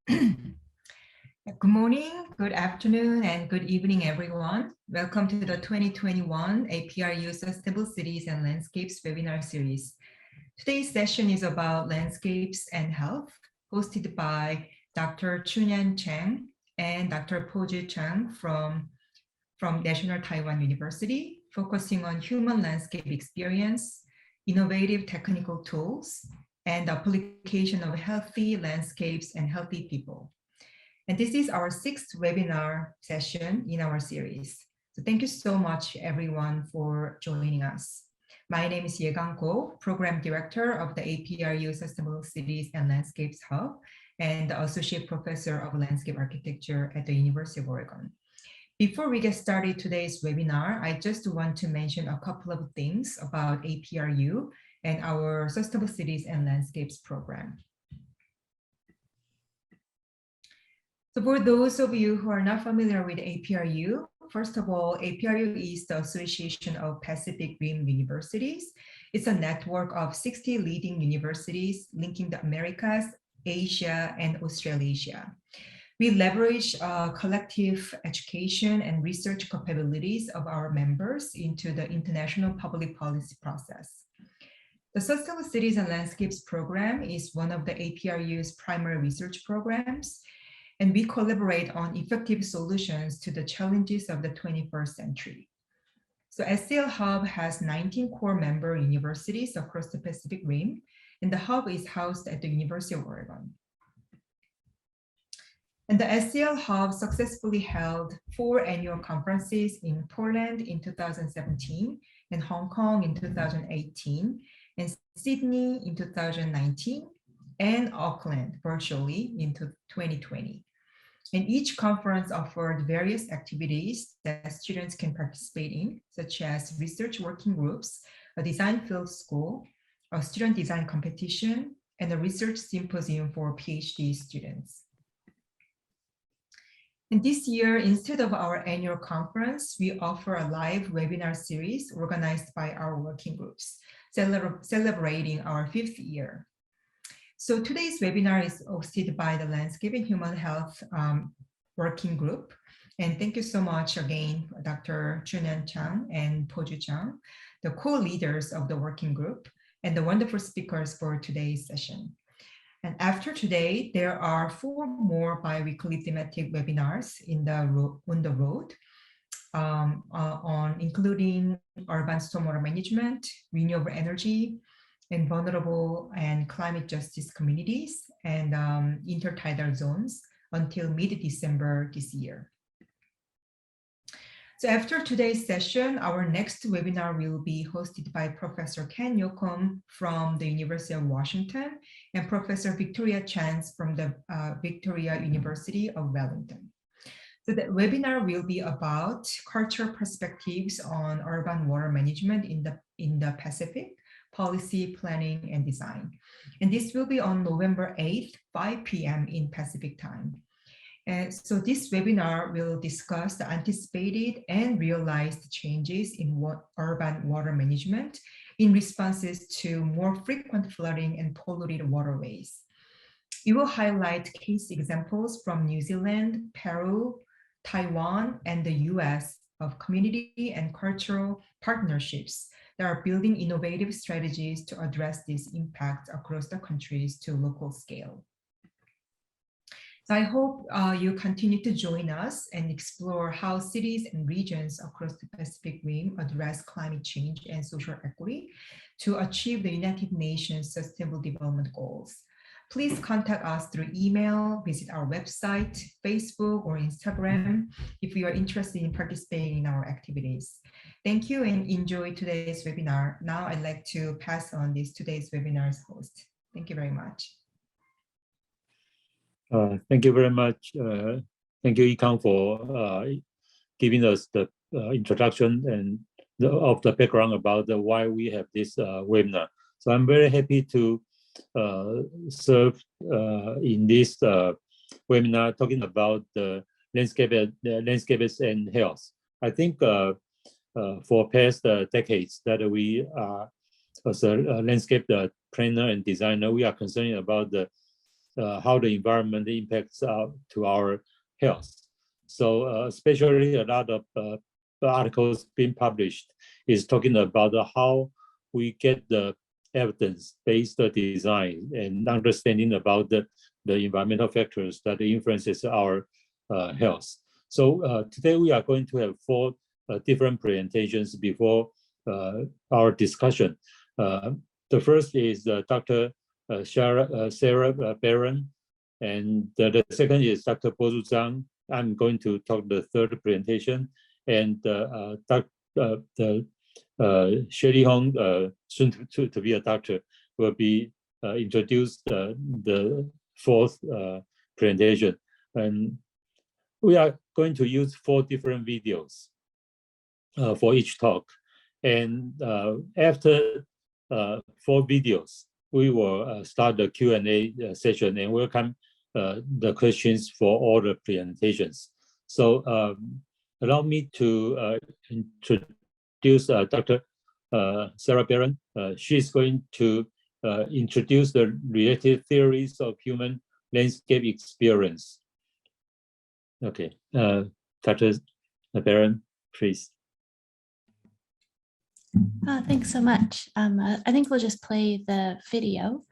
Good morning, good afternoon, and good evening, everyone. Welcome to the 2021 APRU Sustainable Cities and Landscapes webinar series. Today's session is about landscapes and health, hosted by Dr. Chunyan Chang and Dr. Poju Chang from National Taiwan University, focusing on human landscape experience, innovative technical tools, and application of healthy landscapes and healthy people. And this is our sixth webinar session in our series. So thank you so much, everyone, for joining us. My name is Yegang Go, Program Director of the APRU Sustainable Cities and Landscapes Hub and the Associate Professor of Landscape Architecture at the University of Oregon. Before we get started today's webinar, I just want to mention a couple of things about APRU and our Sustainable Cities and Landscapes program. So for those of you who are not familiar with APRU, first of all, APRU is the Association of Pacific Rim Universities. It's a network of 60 leading universities linking the Americas, Asia, and Australasia. We leverage collective education and research capabilities of our members into the international public policy process. The Sustainable Cities and Landscapes program is one of the APRU's primary research programs, and we collaborate on effective solutions to the challenges of the 21st century. So SCL Hub has 19 core member universities across the Pacific Rim, and the hub is housed at the University of Oregon. And the SCL Hub successfully held 4 annual conferences in Portland in 2017, and Hong Kong in 2018, and Sydney in 2019, and Auckland virtually in 2020. And each conference offered various activities that students can participate in, such as research working groups, a design field school, a student design competition, and a research symposium for PhD students. And this year, instead of our annual conference, we offer a live webinar series organized by our working groups, celebrating our 5th year. So today's webinar is hosted by the Landscape and Human Health Working Group. And thank you so much again, Dr. Chunyan Chang and Poju Chang, the co-leaders of the working group and the wonderful speakers for today's session. And after today, there are 4 more bi-weekly thematic webinars on the road, including urban stormwater management, renewable energy, and vulnerable and climate justice communities, and intertidal zones until mid-December this year. So after today's session, our next webinar will be hosted by Professor Ken Yoakum from the University of Washington and Professor Victoria Chance from the Victoria University of Wellington. So the webinar will be about cultural perspectives on urban water management in the Pacific, policy, planning, and design. And this will be on November 8th, 5 p.m. in Pacific time. And so this webinar will discuss the anticipated and realized changes in urban water management in responses to more frequent flooding and polluted waterways. It will highlight case examples from New Zealand, Peru, Taiwan, and the US of community and cultural partnerships that are building innovative strategies to address these impacts across the countries to local scale. So I hope you continue to join us and explore how cities and regions across the Pacific Rim address climate change and social equity to achieve the United Nations Sustainable Development Goals. Please contact us through email, visit our website, Facebook, or Instagram if you are interested in participating in our activities. Thank you and enjoy today's webinar. Now I'd like to pass on today's webinar's host. Thank you very much. Thank you very much. Thank you, Ikang, for giving us the introduction and of the background about why we have this webinar. So I'm very happy to serve in this webinar talking about the landscapes and health. I think for past decades that we are, as a landscape planner and designer, we are concerned about the how the environment impacts to our health. So especially a lot of articles being published is talking about how we get the evidence-based design and understanding about the environmental factors that influences our health. So today we are going to have 4 different presentations before our discussion. The first is Dr. Sarah Barron, and the second is Dr. Bozu Zhang. I'm going to talk the third presentation, and Sherry Hong, soon to be a doctor, will be introduced the fourth presentation. And we are going to use 4 different videos for each talk. And after 4 videos, we will start the Q&A session and welcome the questions for all the presentations. So allow me to introduce Dr. Sarah Barron. She's going to introduce the related theories of human landscape experience. Okay, Dr. Barron, please. Thanks so much. I think we'll just play the video.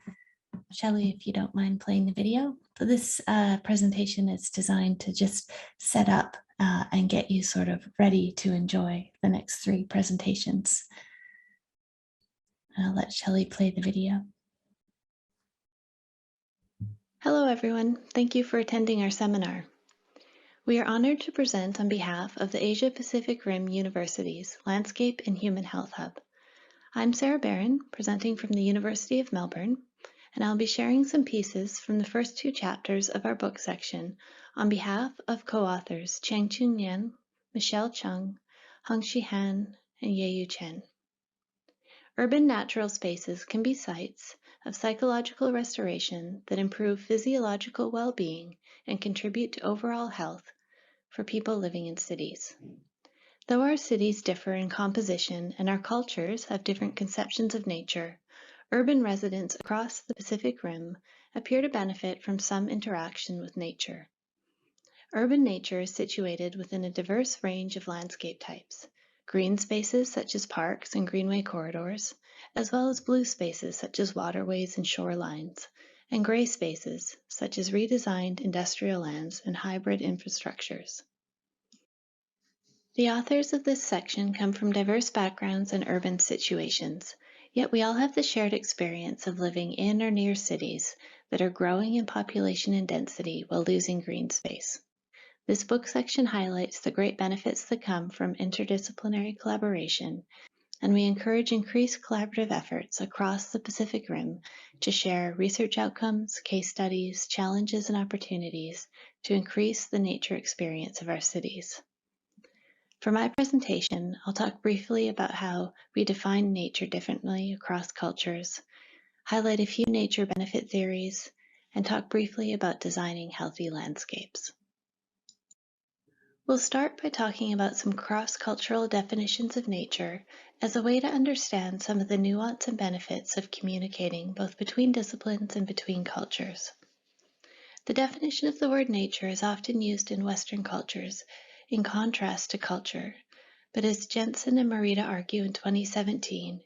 Shelley, if you don't mind playing the video. So this presentation is designed to just set up and get you sort of ready to enjoy the next 3 presentations. I'll let Shelley play the video. Hello, everyone. Thank you for attending our seminar. We are honored to present on behalf of the Asia Pacific Rim University's Landscape and Human Health Hub. I'm Sarah Barron, presenting from the University of Melbourne, and I'll be sharing some pieces from the first 2 chapters of our book section on behalf of co-authors Chang-Chun Yan, Michelle Chung, Hongxi Han, and Yeyu Chen. Urban natural spaces can be sites of psychological restoration that improve physiological well-being and contribute to overall health for people living in cities. Though our cities differ in composition and our cultures have different conceptions of nature, urban residents across the Pacific Rim appear to benefit from some interaction with nature. Urban nature is situated within a diverse range of landscape types: green spaces such as parks and greenway corridors, as well as blue spaces such as waterways and shorelines, and gray spaces such as redesigned industrial lands and hybrid infrastructures. The authors of this section come from diverse backgrounds and urban situations, yet we all have the shared experience of living in or near cities that are growing in population and density while losing green space. This book section highlights the great benefits that come from interdisciplinary collaboration, and we encourage increased collaborative efforts across the Pacific Rim to share research outcomes, case studies, challenges, and opportunities to increase the nature experience of our cities. For my presentation, I'll talk briefly about how we define nature differently across cultures, highlight a few nature benefit theories, and talk briefly about designing healthy landscapes. We'll start by talking about some cross-cultural definitions of nature as a way to understand some of the nuance and benefits of communicating both between disciplines and between cultures. The definition of the word nature is often used in Western cultures in contrast to culture, but as Jensen and Marita argue in 2017,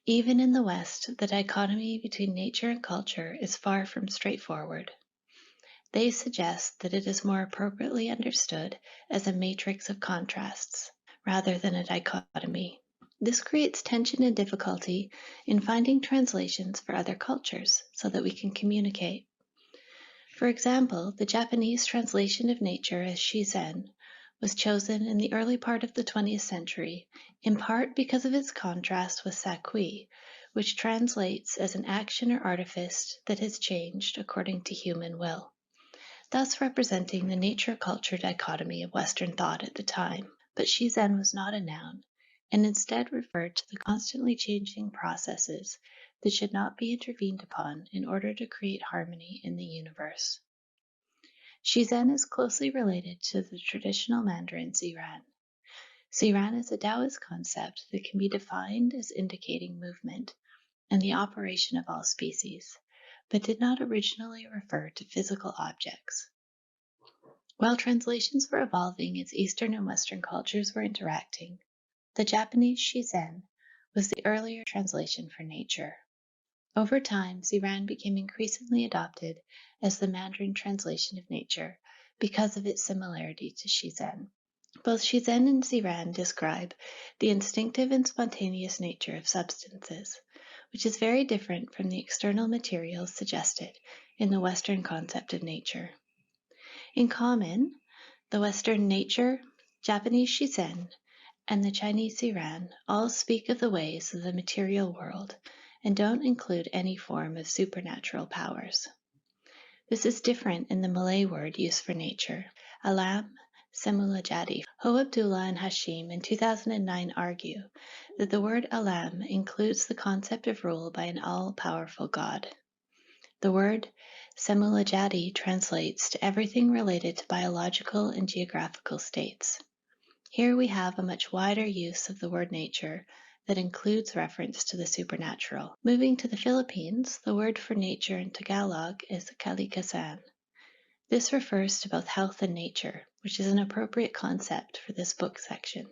even in the West, the dichotomy between nature and culture is far from straightforward. They suggest that it is more appropriately understood as a matrix of contrasts, rather than a dichotomy. This creates tension and difficulty in finding translations for other cultures so that we can communicate. For example, the Japanese translation of nature as shizen was chosen in the early part of the 20th century, in part because of its contrast with sakui, which translates as an action or artifice that has changed according to human will, thus representing the nature-culture dichotomy of Western thought at the time. But shizen was not a noun, and instead referred to the constantly changing processes that should not be intervened upon in order to create harmony in the universe. Shizen is closely related to the traditional Mandarin ziran. Ziran is a Taoist concept that can be defined as indicating movement and the operation of all species, but did not originally refer to physical objects. While translations were evolving as Eastern and Western cultures were interacting, the Japanese shizen was the earlier translation for nature. Over time, ziran became increasingly adopted as the Mandarin translation of nature because of its similarity to shizen. Both shizen and ziran describe the instinctive and spontaneous nature of substances, which is very different from the external materials suggested in the Western concept of nature. In common, the Western nature, Japanese shizen, and the Chinese ziran all speak of the ways of the material world and don't include any form of supernatural powers. This is different in the Malay word used for nature, alam semula jadi. Ho Abdullah and Hashim in 2009 argue that the word alam includes the concept of rule by an all-powerful God. The word semula jadi translates to everything related to biological and geographical states. Here we have a much wider use of the word nature that includes reference to the supernatural. Moving to the Philippines, the word for nature in Tagalog is kalikasan. This refers to both health and nature, which is an appropriate concept for this book section.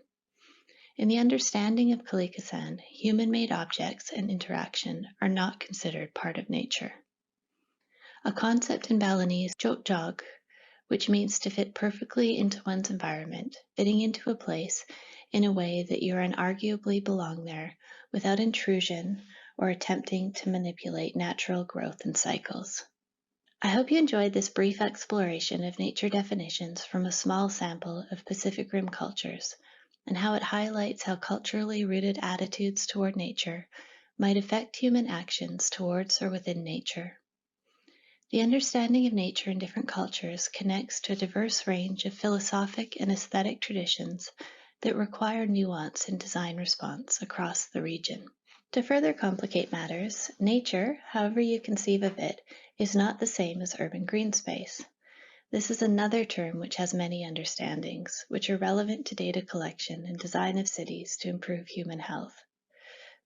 In the understanding of kalikasan, human-made objects and interaction are not considered part of nature. A concept in Balinese, jog, which means to fit perfectly into one's environment, fitting into a place in a way that you unarguably belong there without intrusion or attempting to manipulate natural growth and cycles. I hope you enjoyed this brief exploration of nature definitions from a small sample of Pacific Rim cultures and how it highlights how culturally rooted attitudes toward nature might affect human actions towards or within nature. The understanding of nature in different cultures connects to a diverse range of philosophic and aesthetic traditions that require nuance in design response across the region. To further complicate matters, nature, however you conceive of it, is not the same as urban green space. This is another term which has many understandings, which are relevant to data collection and design of cities to improve human health.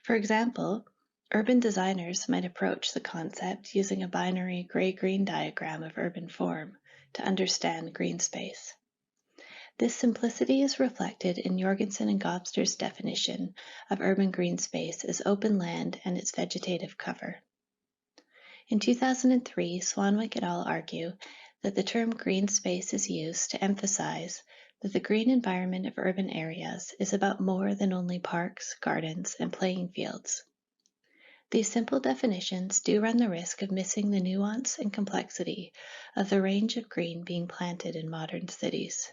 For example, urban designers might approach the concept using a binary gray-green diagram of urban form to understand green space. This simplicity is reflected in Jorgensen and Gobster's definition of urban green space as open land and its vegetative cover. In 2003, Swanwick et al. Argue that the term green space is used to emphasize that the green environment of urban areas is about more than only parks, gardens, and playing fields. These simple definitions do run the risk of missing the nuance and complexity of the range of green being planted in modern cities.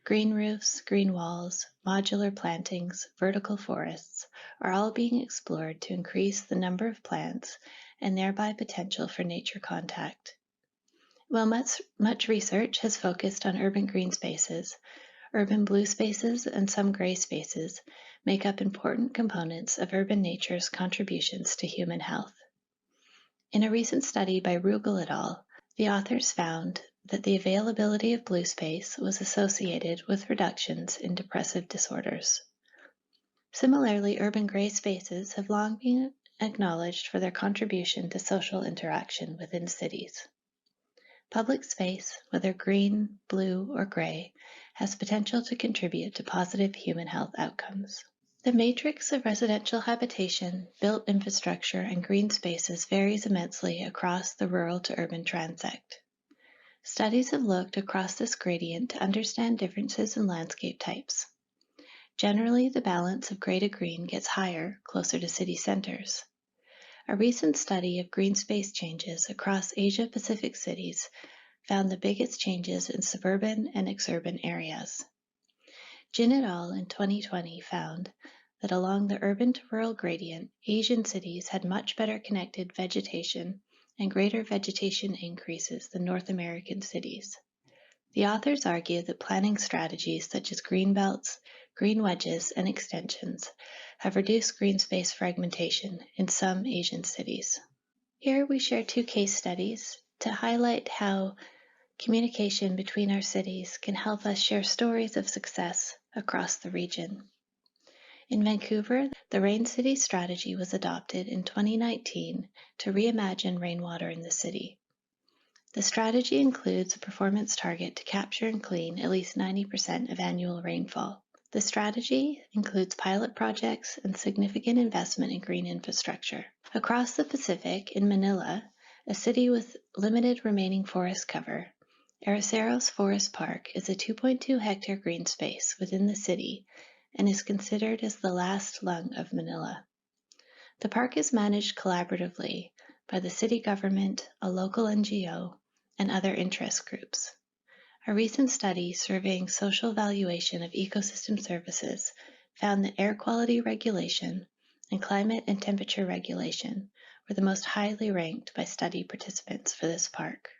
Green roofs, green walls, modular plantings, vertical forests are all being explored to increase the number of plants and thereby potential for nature contact. While much research has focused on urban green spaces, urban blue spaces and some gray spaces make up important components of urban nature's contributions to human health. In a recent study by Rugel et al., the authors found that the availability of blue space was associated with reductions in depressive disorders. Similarly, urban gray spaces have long been acknowledged for their contribution to social interaction within cities. Public space, whether green, blue, or gray, has potential to contribute to positive human health outcomes. The matrix of residential habitation, built infrastructure, and green spaces varies immensely across the rural to urban transect. Studies have looked across this gradient to understand differences in landscape types. Generally, the balance of gray to green gets higher closer to city centers. A recent study of green space changes across Asia-Pacific cities found the biggest changes in suburban and exurban areas. Jin et al. In 2020 found that along the urban to rural gradient, Asian cities had much better connected vegetation and greater vegetation increases than North American cities. The authors argue that planning strategies such as green belts, green wedges, and extensions have reduced green space fragmentation in some Asian cities. Here we share two case studies to highlight how communication between our cities can help us share stories of success across the region. In Vancouver, the Rain City strategy was adopted in 2019 to reimagine rainwater in the city. The strategy includes a performance target to capture and clean at least 90% of annual rainfall. The strategy includes pilot projects and significant investment in green infrastructure. Across the Pacific, in Manila, a city with limited remaining forest cover, Araceros Forest Park is a 2.2 hectare green space within the city and is considered as the last lung of Manila. The park is managed collaboratively by the city government, a local NGO, and other interest groups. A recent study surveying social valuation of ecosystem services found that air quality regulation and climate and temperature regulation were the most highly ranked by study participants for this park.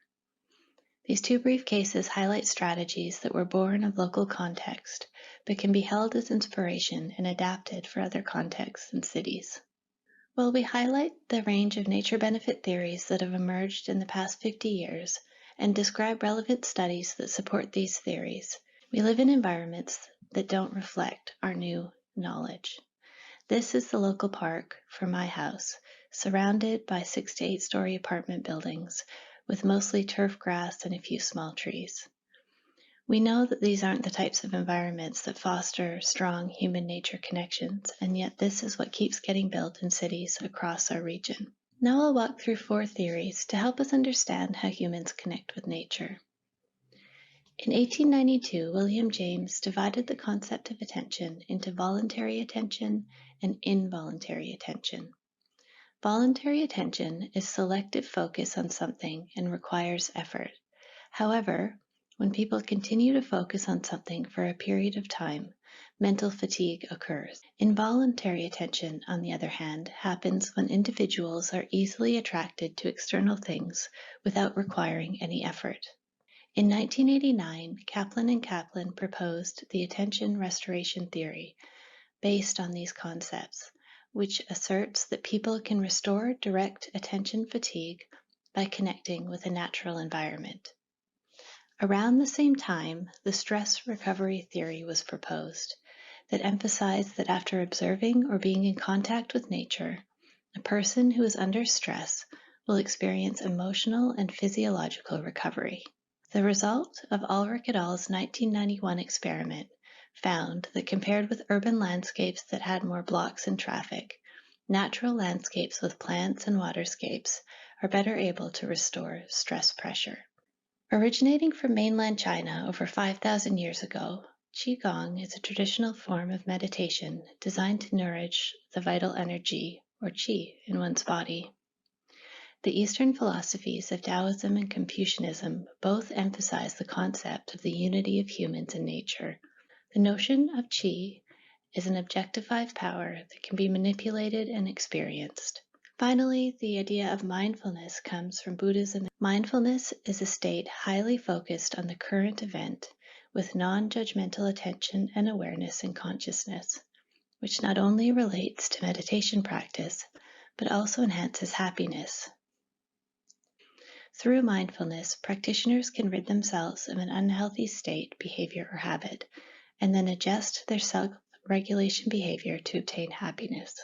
These two brief cases highlight strategies that were born of local context, but can be held as inspiration and adapted for other contexts and cities. While we highlight the range of nature benefit theories that have emerged in the past 50 years and describe relevant studies that support these theories, we live in environments that don't reflect our new knowledge. This is the local park for my house, surrounded by 6 to 8 story apartment buildings with mostly turf grass and a few small trees. We know that these aren't the types of environments that foster strong human-nature connections, and yet this is what keeps getting built in cities across our region. Now I'll walk through 4 theories to help us understand how humans connect with nature. In 1892, William James divided the concept of attention into voluntary attention and involuntary attention. Voluntary attention is selective focus on something and requires effort. However, when people continue to focus on something for a period of time, mental fatigue occurs. Involuntary attention, on the other hand, happens when individuals are easily attracted to external things without requiring any effort. In 1989, Kaplan and Kaplan proposed the attention restoration theory based on these concepts, which asserts that people can restore direct attention fatigue by connecting with a natural environment. Around the same time, the stress recovery theory was proposed that emphasized that after observing or being in contact with nature, a person who is under stress will experience emotional and physiological recovery. The result of Ulrich et al.'s 1991 experiment found that compared with urban landscapes that had more blocks and traffic, natural landscapes with plants and waterscapes are better able to restore stress pressure. Originating from mainland China over 5,000 years ago, Qigong is a traditional form of meditation designed to nourish the vital energy, or qi, in one's body. The Eastern philosophies of Taoism and Confucianism both emphasize the concept of the unity of humans and nature. The notion of qi is an objectified power that can be manipulated and experienced. Finally, the idea of mindfulness comes from Buddhism. Mindfulness is a state highly focused on the current event with non-judgmental attention and awareness and consciousness, which not only relates to meditation practice, but also enhances happiness. Through mindfulness, practitioners can rid themselves of an unhealthy state, behavior, or habit, and then adjust their self-regulation behavior to obtain happiness.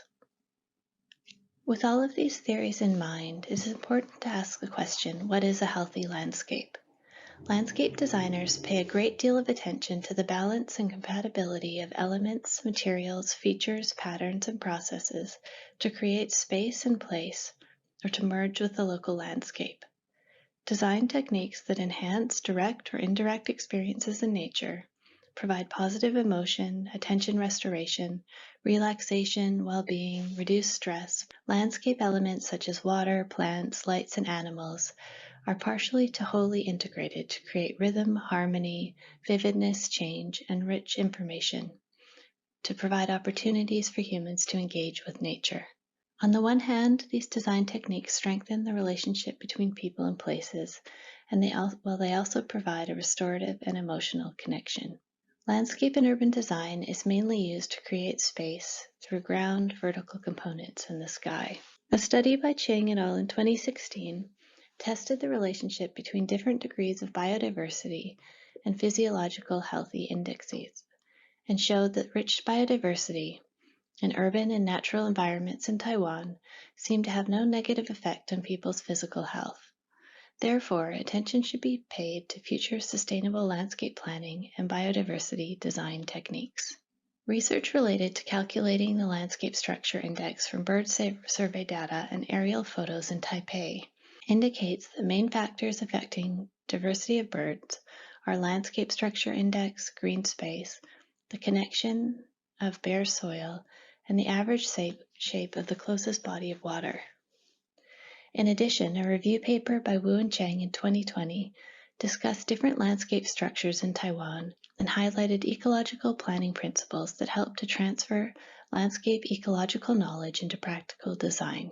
With all of these theories in mind, it is important to ask the question, what is a healthy landscape? Landscape designers pay a great deal of attention to the balance and compatibility of elements, materials, features, patterns, and processes to create space and place, or to merge with the local landscape. Design techniques that enhance direct or indirect experiences in nature, provide positive emotion, attention restoration, relaxation, well-being, reduced stress. Landscape elements such as water, plants, lights, and animals are partially to wholly integrated to create rhythm, harmony, vividness, change, and rich information to provide opportunities for humans to engage with nature. On the one hand, these design techniques strengthen the relationship between people and places, and while they also provide a restorative and emotional connection. Landscape and urban design is mainly used to create space through ground, vertical components, and the sky. A study by Chang et al. In 2016 tested the relationship between different degrees of biodiversity and physiological healthy indexes, and showed that rich biodiversity and urban and natural environments in Taiwan seem to have no negative effect on people's physical health. Therefore, attention should be paid to future sustainable landscape planning and biodiversity design techniques. Research related to calculating the landscape structure index from bird survey data and aerial photos in Taipei indicates the main factors affecting diversity of birds are landscape structure index, green space, the connection of bare soil, and the average shape of the closest body of water. In addition, a review paper by Wu and Cheng in 2020 discussed different landscape structures in Taiwan and highlighted ecological planning principles that help to transfer landscape ecological knowledge into practical design.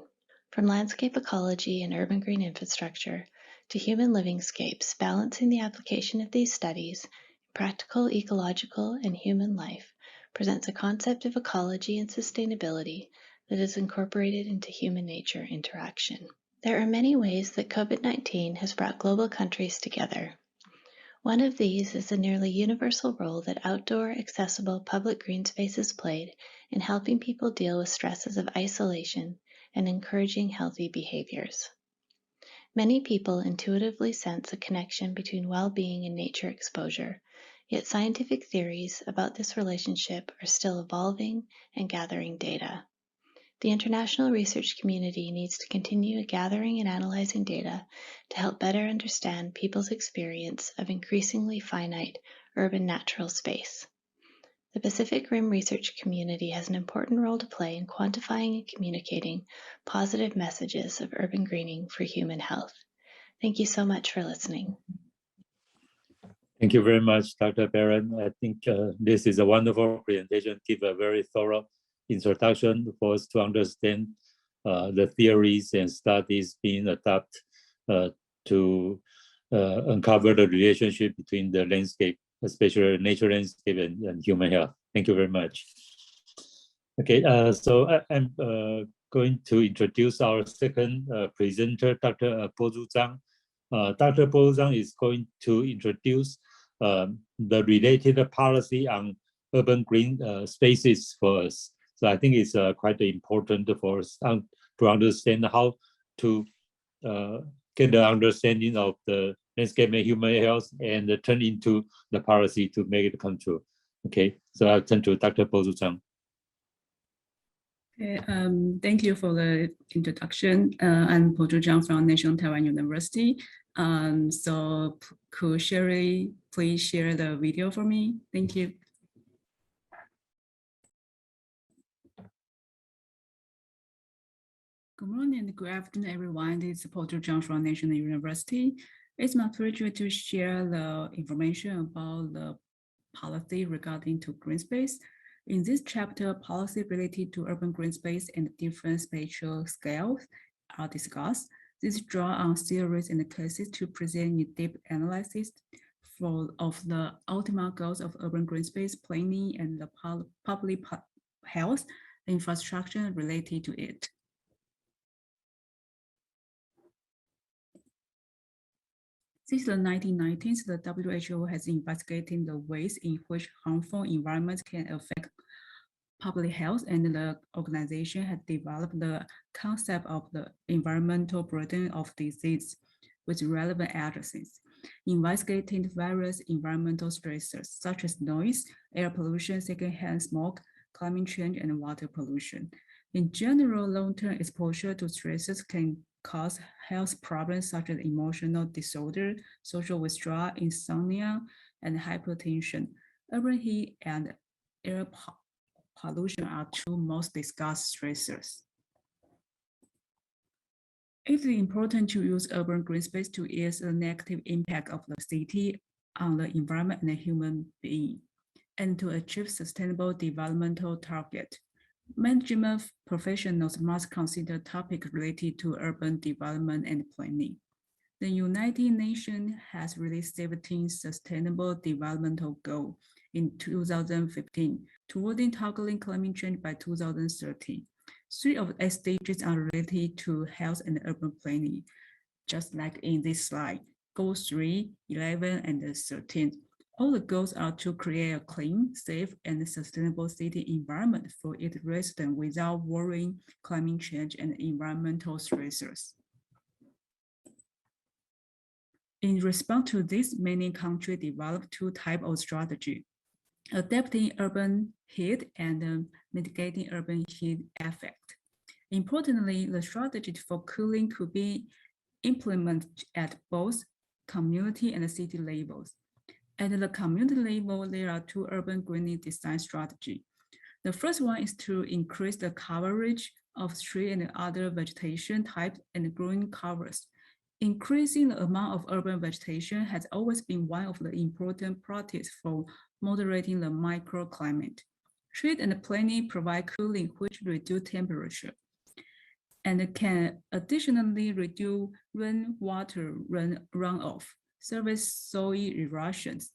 From landscape ecology and urban green infrastructure to human living scapes, balancing the application of these studies in practical ecological and human life presents a concept of ecology and sustainability that is incorporated into human-nature interaction. There are many ways that COVID-19 has brought global countries together. One of these is the nearly universal role that outdoor, accessible public green spaces played in helping people deal with stresses of isolation and encouraging healthy behaviors. Many people intuitively sense a connection between well-being and nature exposure, yet scientific theories about this relationship are still evolving and gathering data. The international research community needs to continue gathering and analyzing data to help better understand people's experience of increasingly finite urban natural space. The Pacific Rim research community has an important role to play in quantifying and communicating positive messages of urban greening for human health. Thank you so much for listening. Thank you very much, Dr. Barron. I think this is a wonderful presentation, give a very thorough introduction for us to understand the theories and studies being adopted to uncover the relationship between the landscape, especially nature landscape and human health. Thank you very much. Okay, so I'm going to introduce our second presenter, Dr. Bozu Zhang. Dr. Bozu Zhang is going to introduce the related policy on urban green spaces for us. So I think it's quite important for us to understand how to get the understanding of the landscape and human health and turn into the policy to make it come true. Okay, so I'll turn to Dr. Bozu Zhang. Okay, thank you for the introduction. I'm Bozu Zhang from National Taiwan University. So could Sherry please share the video for me? Thank you. Good morning and good afternoon, everyone. This is Bozu Zhang from National University. It's my pleasure to share the information about the policy regarding to green space. In this chapter, policy related to urban green space and different spatial scales are discussed. This draw on theories and cases to present a deep analysis of the ultimate goals of urban green space planning and the public health infrastructure related to it. Since the 1990s, the WHO has investigated the ways in which harmful environments can affect public health, and the organization has developed the concept of the environmental burden of disease with relevant addresses, investigating various environmental stressors such as noise, air pollution, secondhand smoke, climate change, and water pollution. In general, long-term exposure to stresses can cause health problems such as emotional disorder, social withdrawal, insomnia, and hypertension. Urban heat and air pollution are two most discussed stressors. It is important to use urban green space to ease the negative impact of the city on the environment and the human being, and to achieve sustainable developmental target. Management professionals must consider topics related to urban development and planning. The United Nations has released 17 Sustainable Developmental Goals in 2015, towards tackling climate change by 2030. 3 of the SDGs are related to health and urban planning, just like in this slide. Goal 3, 11, and 13 All the goals are to create a clean, safe, and sustainable city environment for its residents without worrying climate change and environmental stressors. In response to this, many countries developed two types of strategy: adapting urban heat and mitigating urban heat effect. Importantly, the strategy for cooling could be implemented at both community and city levels. At the community level, there are two urban greening design strategies. The first one is to increase the coverage of tree and other vegetation types and green covers. Increasing the amount of urban vegetation has always been one of the important practices for moderating the microclimate. Tree and planting provide cooling, which reduce temperature, and can additionally reduce rainwater runoff, service soil erosions.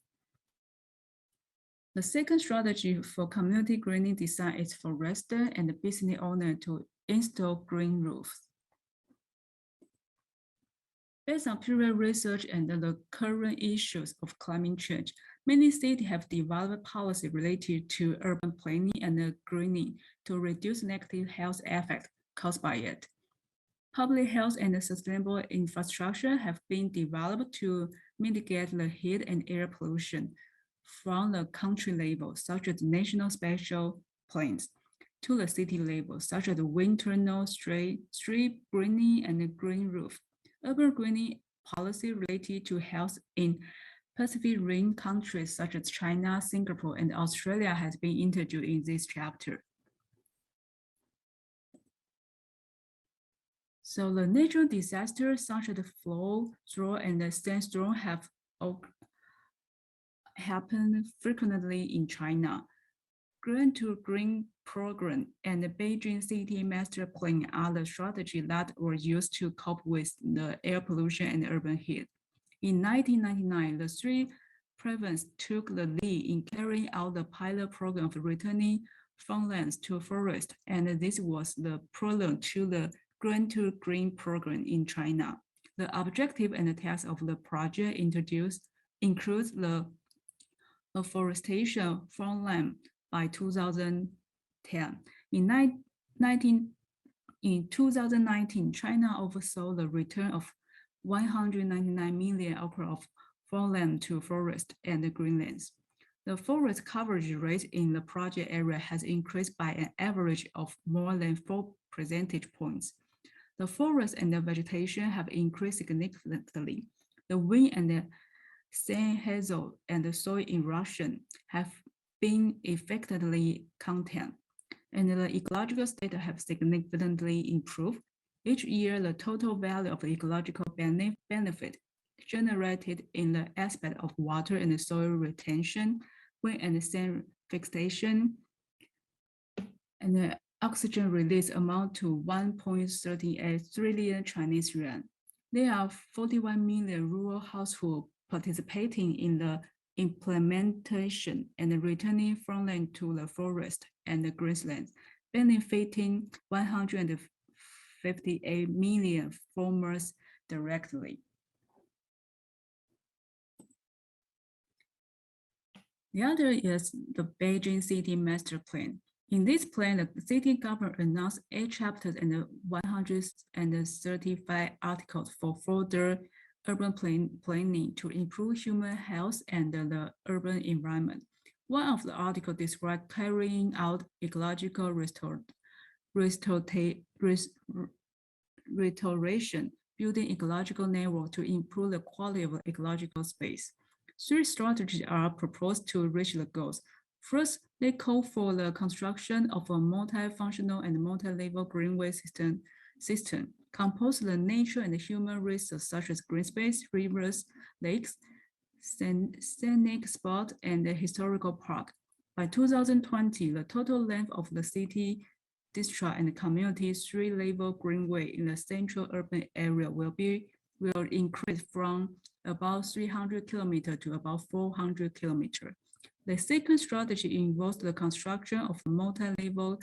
The second strategy for community greening design is for residents and business owners to install green roofs. Based on previous research and the current issues of climate change, many cities have developed policy related to urban planning and greening to reduce negative health effects caused by it. Public health and sustainable infrastructure have been developed to mitigate the heat and air pollution from the country level, such as national special plans, to the city level, such as wind tunnel, street greening, and green roof. Urban greening policy related to health in Pacific Rim countries such as China, Singapore, and Australia has been introduced in this chapter. So the natural disasters such as the flood, drought, and the sandstorm have happened frequently in China. Green to Green program and the Beijing City Master Plan are the strategies that were used to cope with the air pollution and urban heat. In 1999, the three provinces took the lead in carrying out the pilot program of returning farmlands to forest, and this was the prelude to the Green to Green program in China. The objective and the task of the project includes the afforestation farmland by 2010. In 2019, China oversaw the return of 199 million acres of farmland to forest and greenlands. The forest coverage rate in the project area has increased by an average of more than 4 percentage points. The forest and the vegetation have increased significantly. The wind and the sand hazel and the soil erosion have been effectively contained, and the ecological state have significantly improved. Each year, the total value of the ecological benefit generated in the aspect of water and soil retention, wind and sand fixation, and the oxygen release amount to 1.38 trillion Chinese yuan. There are 41 million rural households participating in the implementation and returning farmland to the forest and the grasslands, benefiting 158 million farmers directly. The other is the Beijing City Master Plan. In this plan, the city government announced 8 chapters and 135 articles for further urban planning to improve human health and the urban environment. One of the articles described carrying out ecological restoration, building ecological network to improve the quality of ecological space. 3 strategies are proposed to reach the goals. First, they call for the construction of a multifunctional and multi-level greenway system composed of the nature and human resources such as green space, rivers, lakes, scenic spot, and the historical park. By 2020, the total length of the city, district, and community 3-level greenway in the central urban area will increase from about 300 kilometers to about 400 kilometers. The second strategy involves the construction of a multi-level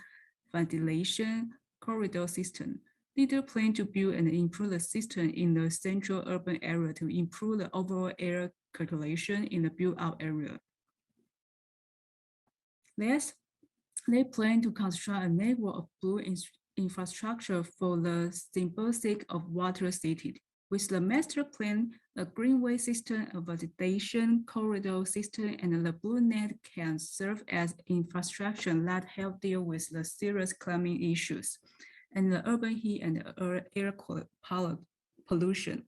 ventilation corridor system. Leaders plan to build and improve the system in the central urban area to improve the overall air circulation in the built-out area. Next, they plan to construct a network of blue infrastructure for the symbiosis of water city. With the master plan, a greenway system, a vegetation corridor system, and the blue net can serve as infrastructure that help deal with the serious climate issues and the urban heat and air pollution,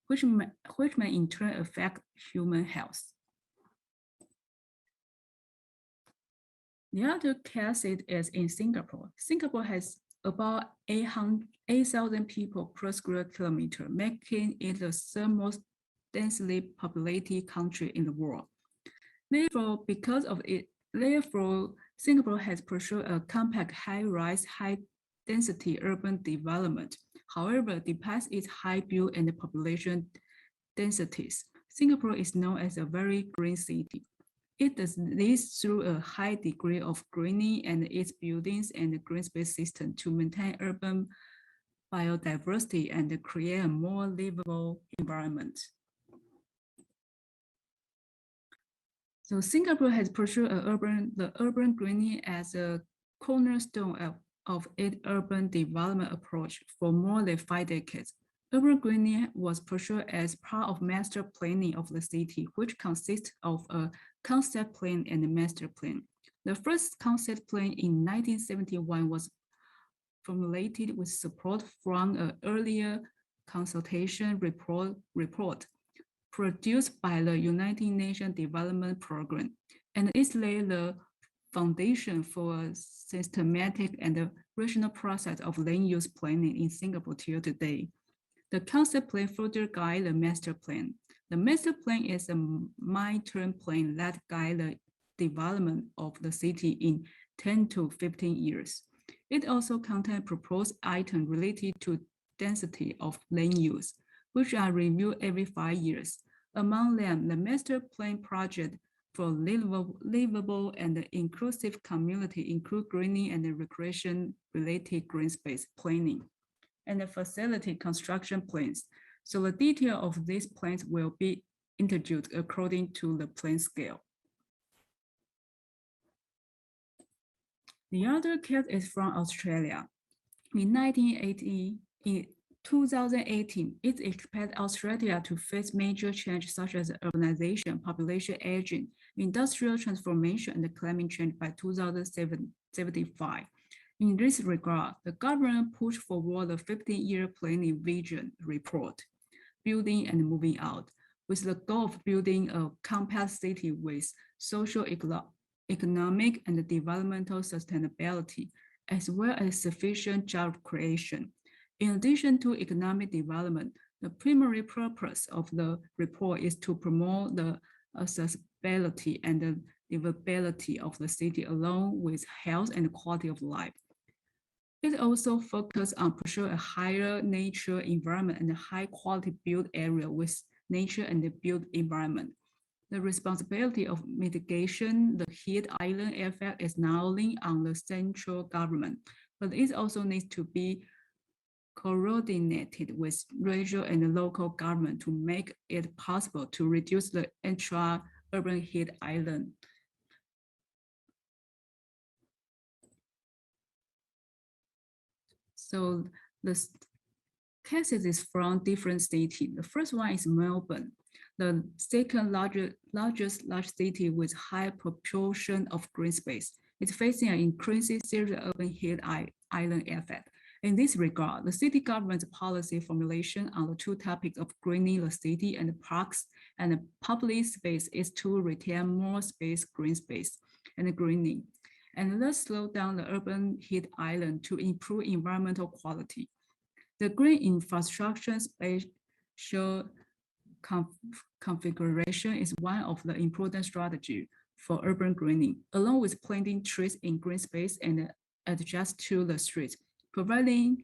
which may in turn affect human health. The other case is in Singapore. Singapore has about 8,000 people per square kilometer, making it the third most densely populated country in the world. Therefore, Singapore has pursued a compact, high-rise, high-density urban development. However, despite its high build and population densities, Singapore is known as a very green city. It does this through a high degree of greening and its buildings and green space system to maintain urban biodiversity and create a more livable environment. So Singapore has pursued the urban greening as a cornerstone of its urban development approach for more than 5 decades. Urban greening was pursued as part of master planning of the city, which consists of a concept plan and a master plan. The first concept plan in 1971 was formulated with support from an earlier consultation report produced by the United Nations Development Program, and it laid the foundation for a systematic and rational process of land use planning in Singapore till today. The concept plan further guides the master plan. The master plan is a midterm plan that guides the development of the city in 10 to 15 years. It also contains proposed items related to density of land use, which are reviewed every 5 years. Among them, the master plan project for livable and inclusive community include greening and recreation-related green space planning and the facility construction plans. So the detail of these plans will be introduced according to the plan scale. The other case is from Australia. In 2018, it expects Australia to face major change such as urbanization, population aging, industrial transformation, and climate change by 2075. In this regard, the government pushed forward the 15-year planning vision report, Building and Moving Out, with the goal of building a compact city with social, economic, and developmental sustainability, as well as sufficient job creation. In addition to economic development, the primary purpose of the report is to promote the accessibility and the livability of the city along with health and quality of life. It also focuses on pursuing a higher nature environment and a high quality built area with nature and the built environment. The responsibility of mitigation the heat island effect is not only on the central government, but it also needs to be coordinated with regional and local government to make it possible to reduce the intra-urban heat island. So the cases is from different cities. The first one is Melbourne, the second largest large city with high proportion of green space. It's facing an increasing serious urban heat island effect. In this regard, the city government's policy formulation on the two topics of greening the city and the parks and the public space is to retain more space, green space, and greening, and thus slow down the urban heat island to improve environmental quality. The green infrastructure spatial configuration is one of the important strategies for urban greening, along with planting trees in green space and adjust to the streets, providing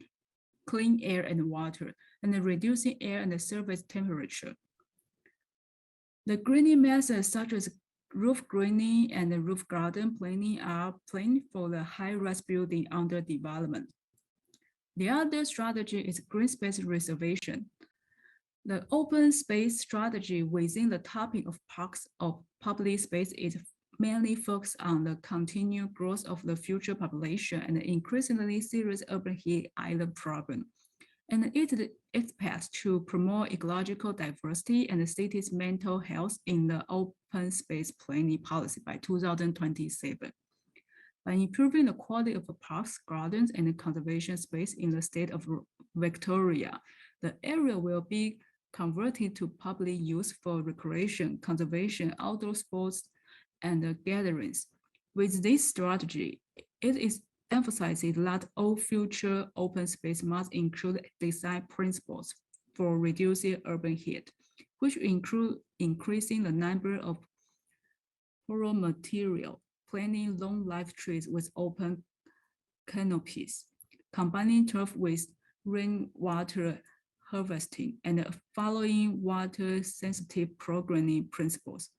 clean air and water, and reducing air and surface temperature. The greening methods such as roof greening and roof garden planning are planned for the high-rise building under development. The other strategy is green space reservation. The open space strategy within the topic of parks or public space is mainly focused on the continued growth of the future population and the increasingly serious urban heat island problem. And it expects to promote ecological diversity and the city's mental health in the open space planning policy by 2027. By improving the quality of the parks, gardens, and the conservation space in the state of Victoria, the area will be converted to public use for recreation, conservation, outdoor sports, and gatherings. With this strategy, it is emphasizes that all future open space must include design principles for reducing urban heat, which include increasing the number of rural material, planting long-life trees with open canopies, combining turf with rainwater harvesting, and following water-sensitive programming principles.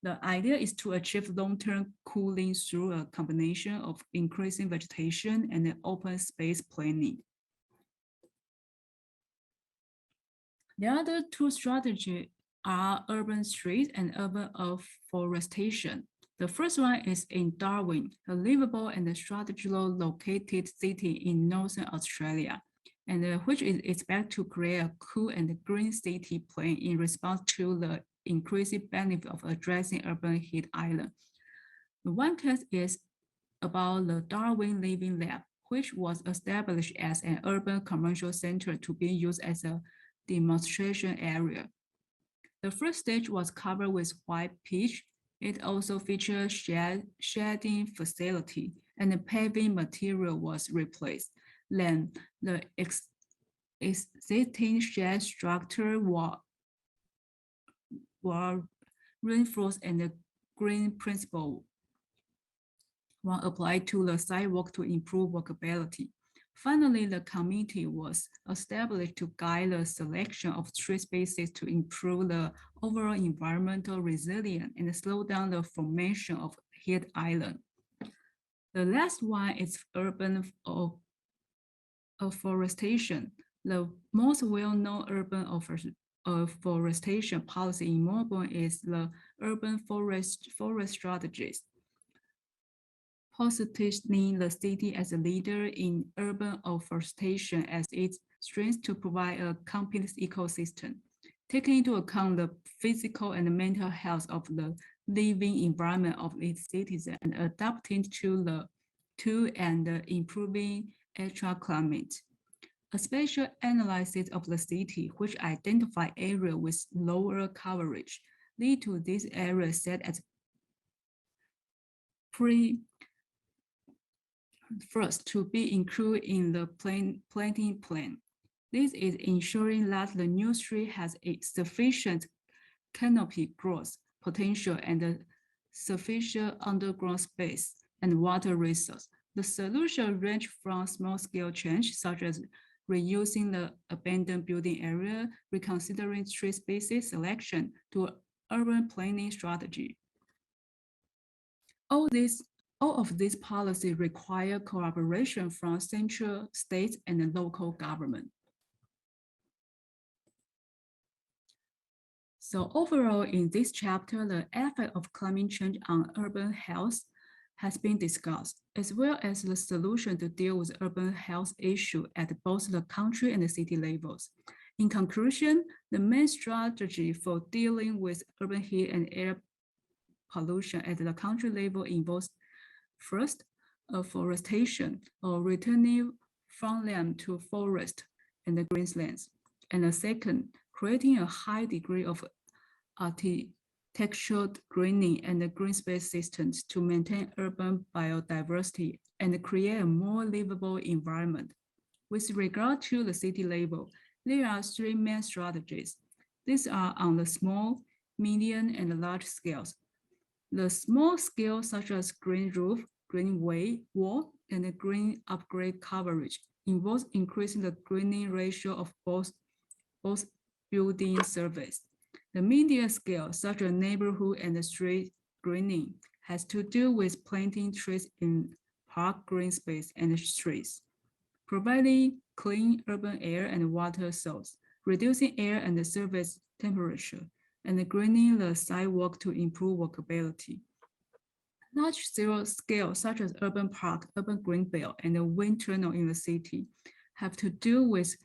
The idea is to achieve long-term cooling through a combination of increasing vegetation and open space planning. The other two strategies are urban streets and urban afforestation. The first one is in Darwin, a livable and strategically located city in northern Australia, and which is expected to create a cool and green city plan in response to the increasing benefit of addressing urban heat island. The one case is about the Darwin Living Lab, which was established as an urban commercial center to be used as a demonstration area. The first stage was covered with white pitch. It also featured shading facility, and the paving material was replaced. Then the existing shade structure was reinforced and the green principle were applied to the sidewalk to improve walkability. Finally, the committee was established to guide the selection of tree species to improve the overall environmental resilience and slow down the formation of heat island. The last one is urban afforestation. The most well-known urban afforestation policy in Melbourne is the urban forest strategies, positioning the city as a leader in urban afforestation as its strength to provide a complete ecosystem, taking into account the physical and mental health of the living environment of its citizens and adapting to and improving extra climate. A spatial analysis of the city, which identify areas with lower coverage, lead to these areas set as first to be included in the planting plan. This is ensuring that the new street has a sufficient canopy growth potential and sufficient underground space and water resource. The solution range from small-scale change, such as reusing the abandoned building area, reconsidering tree species selection, to urban planning strategy. All of these policies require cooperation from central, state, and local government. So overall, in this chapter, the effect of climate change on urban health has been discussed, as well as the solution to deal with urban health issues at both the country and the city levels. In conclusion, the main strategy for dealing with urban heat and air pollution at the country level involves first, afforestation, or returning farmland to forest and the grasslands. And the second, creating a high degree of architectural greening and the green space systems to maintain urban biodiversity and create a more livable environment. With regard to the city level, there are three main strategies. These are on the small, medium, and large scales. The small scale, such as green roof, green wall, and the green upgrade coverage, involves increasing the greening ratio of both building surface. The medium scale, such as neighborhood and street greening, has to do with planting trees in park green space and streets. providing clean urban air and water source, reducing air and surface temperature, and greening the sidewalk to improve walkability. Large-scale scale, such as urban park, urban green belt, and the wind tunnel in the city, have to do with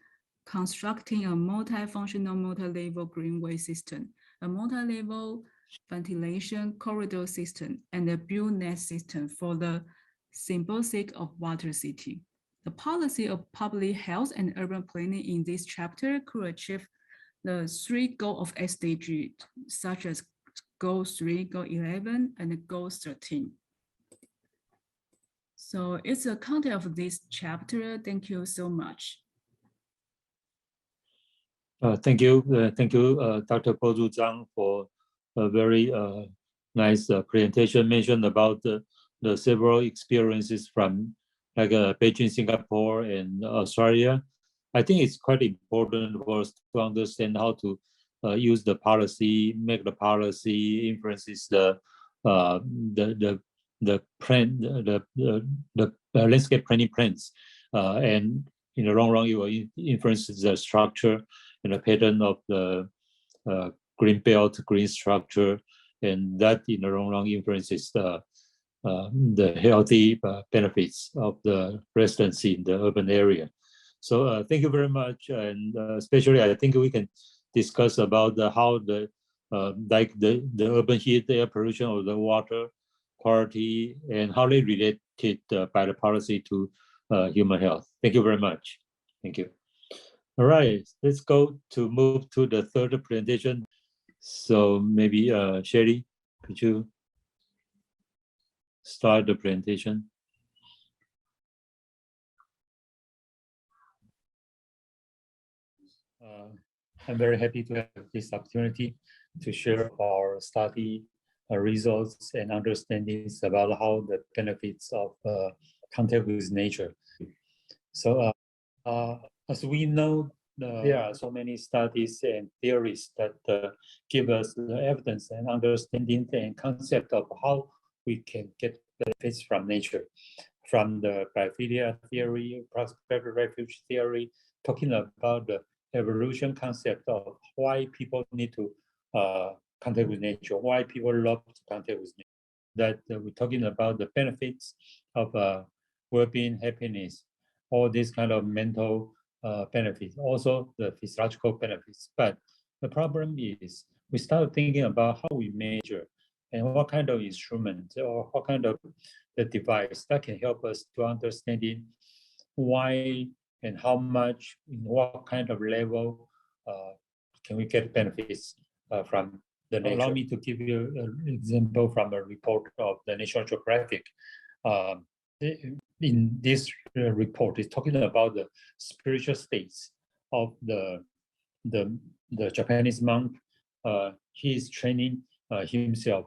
constructing a multifunctional multi-level greenway system, a multi-level ventilation corridor system, and a build net system for the symbiosis of water city. The policy of public health and urban planning in this chapter could achieve the 3 goals of SDG, such as Goal 3, Goal 11, and Goal 13. So it's the content of this chapter. Thank you so much. Thank you, Dr. Pozu Zhang, for a very nice presentation. Mentioned about the several experiences from like Beijing, Singapore, and Australia. I think it's quite important for us to understand how to use the policy, make the policy influences the plan, the landscape planning plans, and in the long run, it will influence the structure and the pattern of the green belt, green structure, and that in the long run influences the healthy benefits of the residency in the urban area. So thank you very much, and especially I think we can discuss about how the like the urban heat, the air pollution, or the water quality, and how they related by the policy to human health. Thank you very much. Thank you. All right, let's move to the third presentation. So maybe Sherry, could you start the presentation? I'm very happy to have this opportunity to share our study results and understandings about how the benefits of contact with nature. So as we know, there are so many studies and theories that give us the evidence and understanding and concept of how we can get benefits from nature. From the biophilia theory, prospective refuge theory, talking about the evolution concept of why people need to contact with nature, why people love to contact with nature. That we're talking about the benefits of well-being, happiness, all these kind of mental benefits, also the physiological benefits. But the problem is we start thinking about how we measure and what kind of instrument or what kind of the device that can help us to understanding why and how much, in what kind of level can we get benefits from the nature. Allow me to give you an example from a report of the National Geographic. In this report, it's talking about the spiritual states of the Japanese monk. He is training himself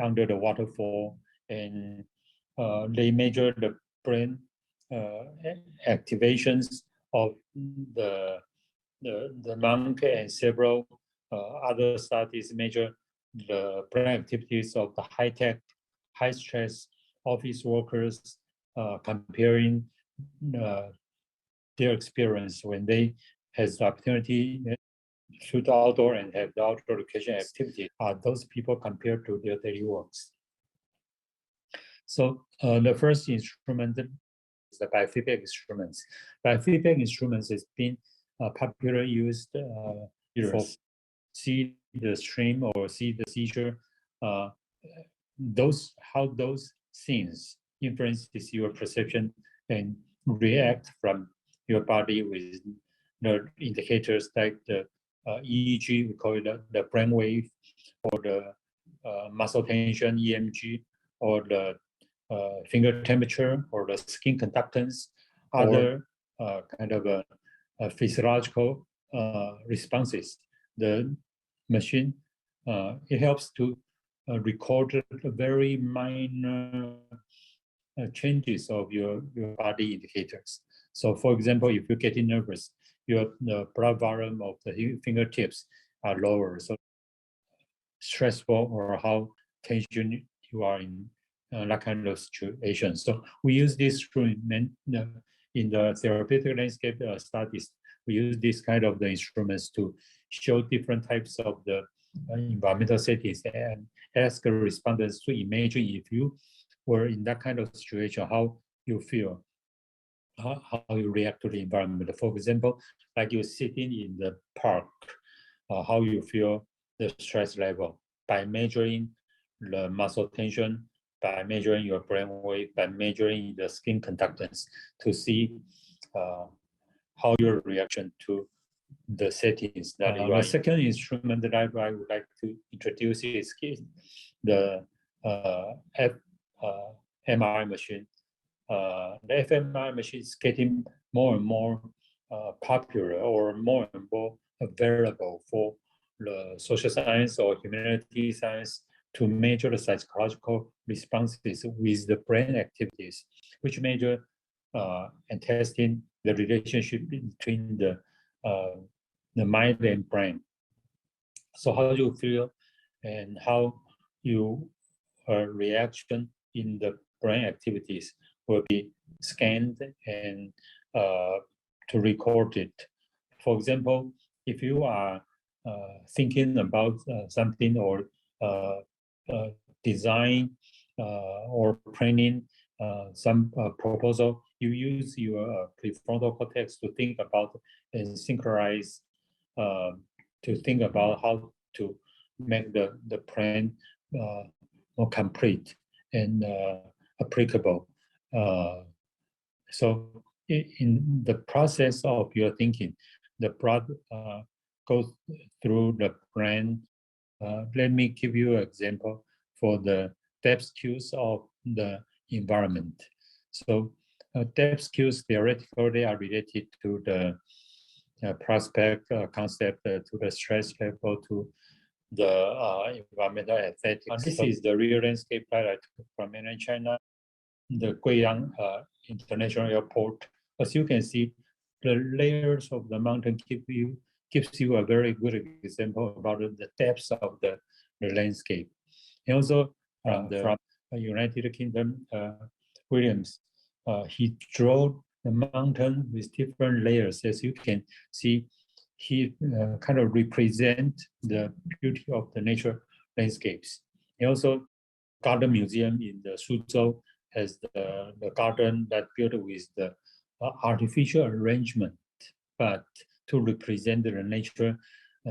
under the waterfall, and they measure the brain activations of the monk, and several other studies measure the brain activities of the high-tech, high-stress office workers, comparing their experience when they has the opportunity to shoot outdoor and have the outdoor education activity. Those people compared to their daily works. So the first instrument is the biofeedback instruments. Biofeedback instruments has been popularly used for see the stream or see the seizure. How those things influences your perception and react from your body with the indicators like the EEG, we call it the brain wave, or the muscle tension, EMG, or the finger temperature, or the skin conductance, other kind of physiological responses. The machine, it helps to record very minor changes of your body indicators. So for example, if you're getting nervous, the blood volume of the fingertips are lower. So stressful, or how tension you are in that kind of situation. So we use this instrument in the therapeutic landscape studies, we use this kind of the instruments to show different types of the environmental settings and ask the respondents to imagine if you were in that kind of situation, how you feel, how you react to the environment. For example, like you're sitting in the park, how you feel the stress level by measuring the muscle tension, by measuring your brain wave, by measuring the skin conductance to see how your reaction to the settings that you are. The second instrument that I would like to introduce is the MRI machine. The fMRI machine is getting more and more popular or more and more available for the social science or humanities science to measure the psychological responses with the brain activities, which measure and testing the relationship between the mind and brain. So how do you feel and how your reaction in the brain activities will be scanned and to record it. For example, if you are thinking about something or design or planning some proposal, you use your prefrontal cortex to think about and synchronize, to think about how to make the plan more complete and applicable. So in the process of your thinking, the blood goes through the brain. Let me give you an example for the depth cues of the environment. So depth cues theoretically are related to the prospect concept, to the stress level, to the environmental aesthetics. This is the real landscape that I took from mainland China, the Guiyang International Airport. As you can see, the layers of the mountain gives you a very good example about the depths of the landscape. And also from the United Kingdom, Williams, he drew the mountain with different layers. As you can see, he kind of represent the beauty of the nature landscapes. And also, Garden Museum in the Suzhou has the garden that built with the artificial arrangement, but to represent the nature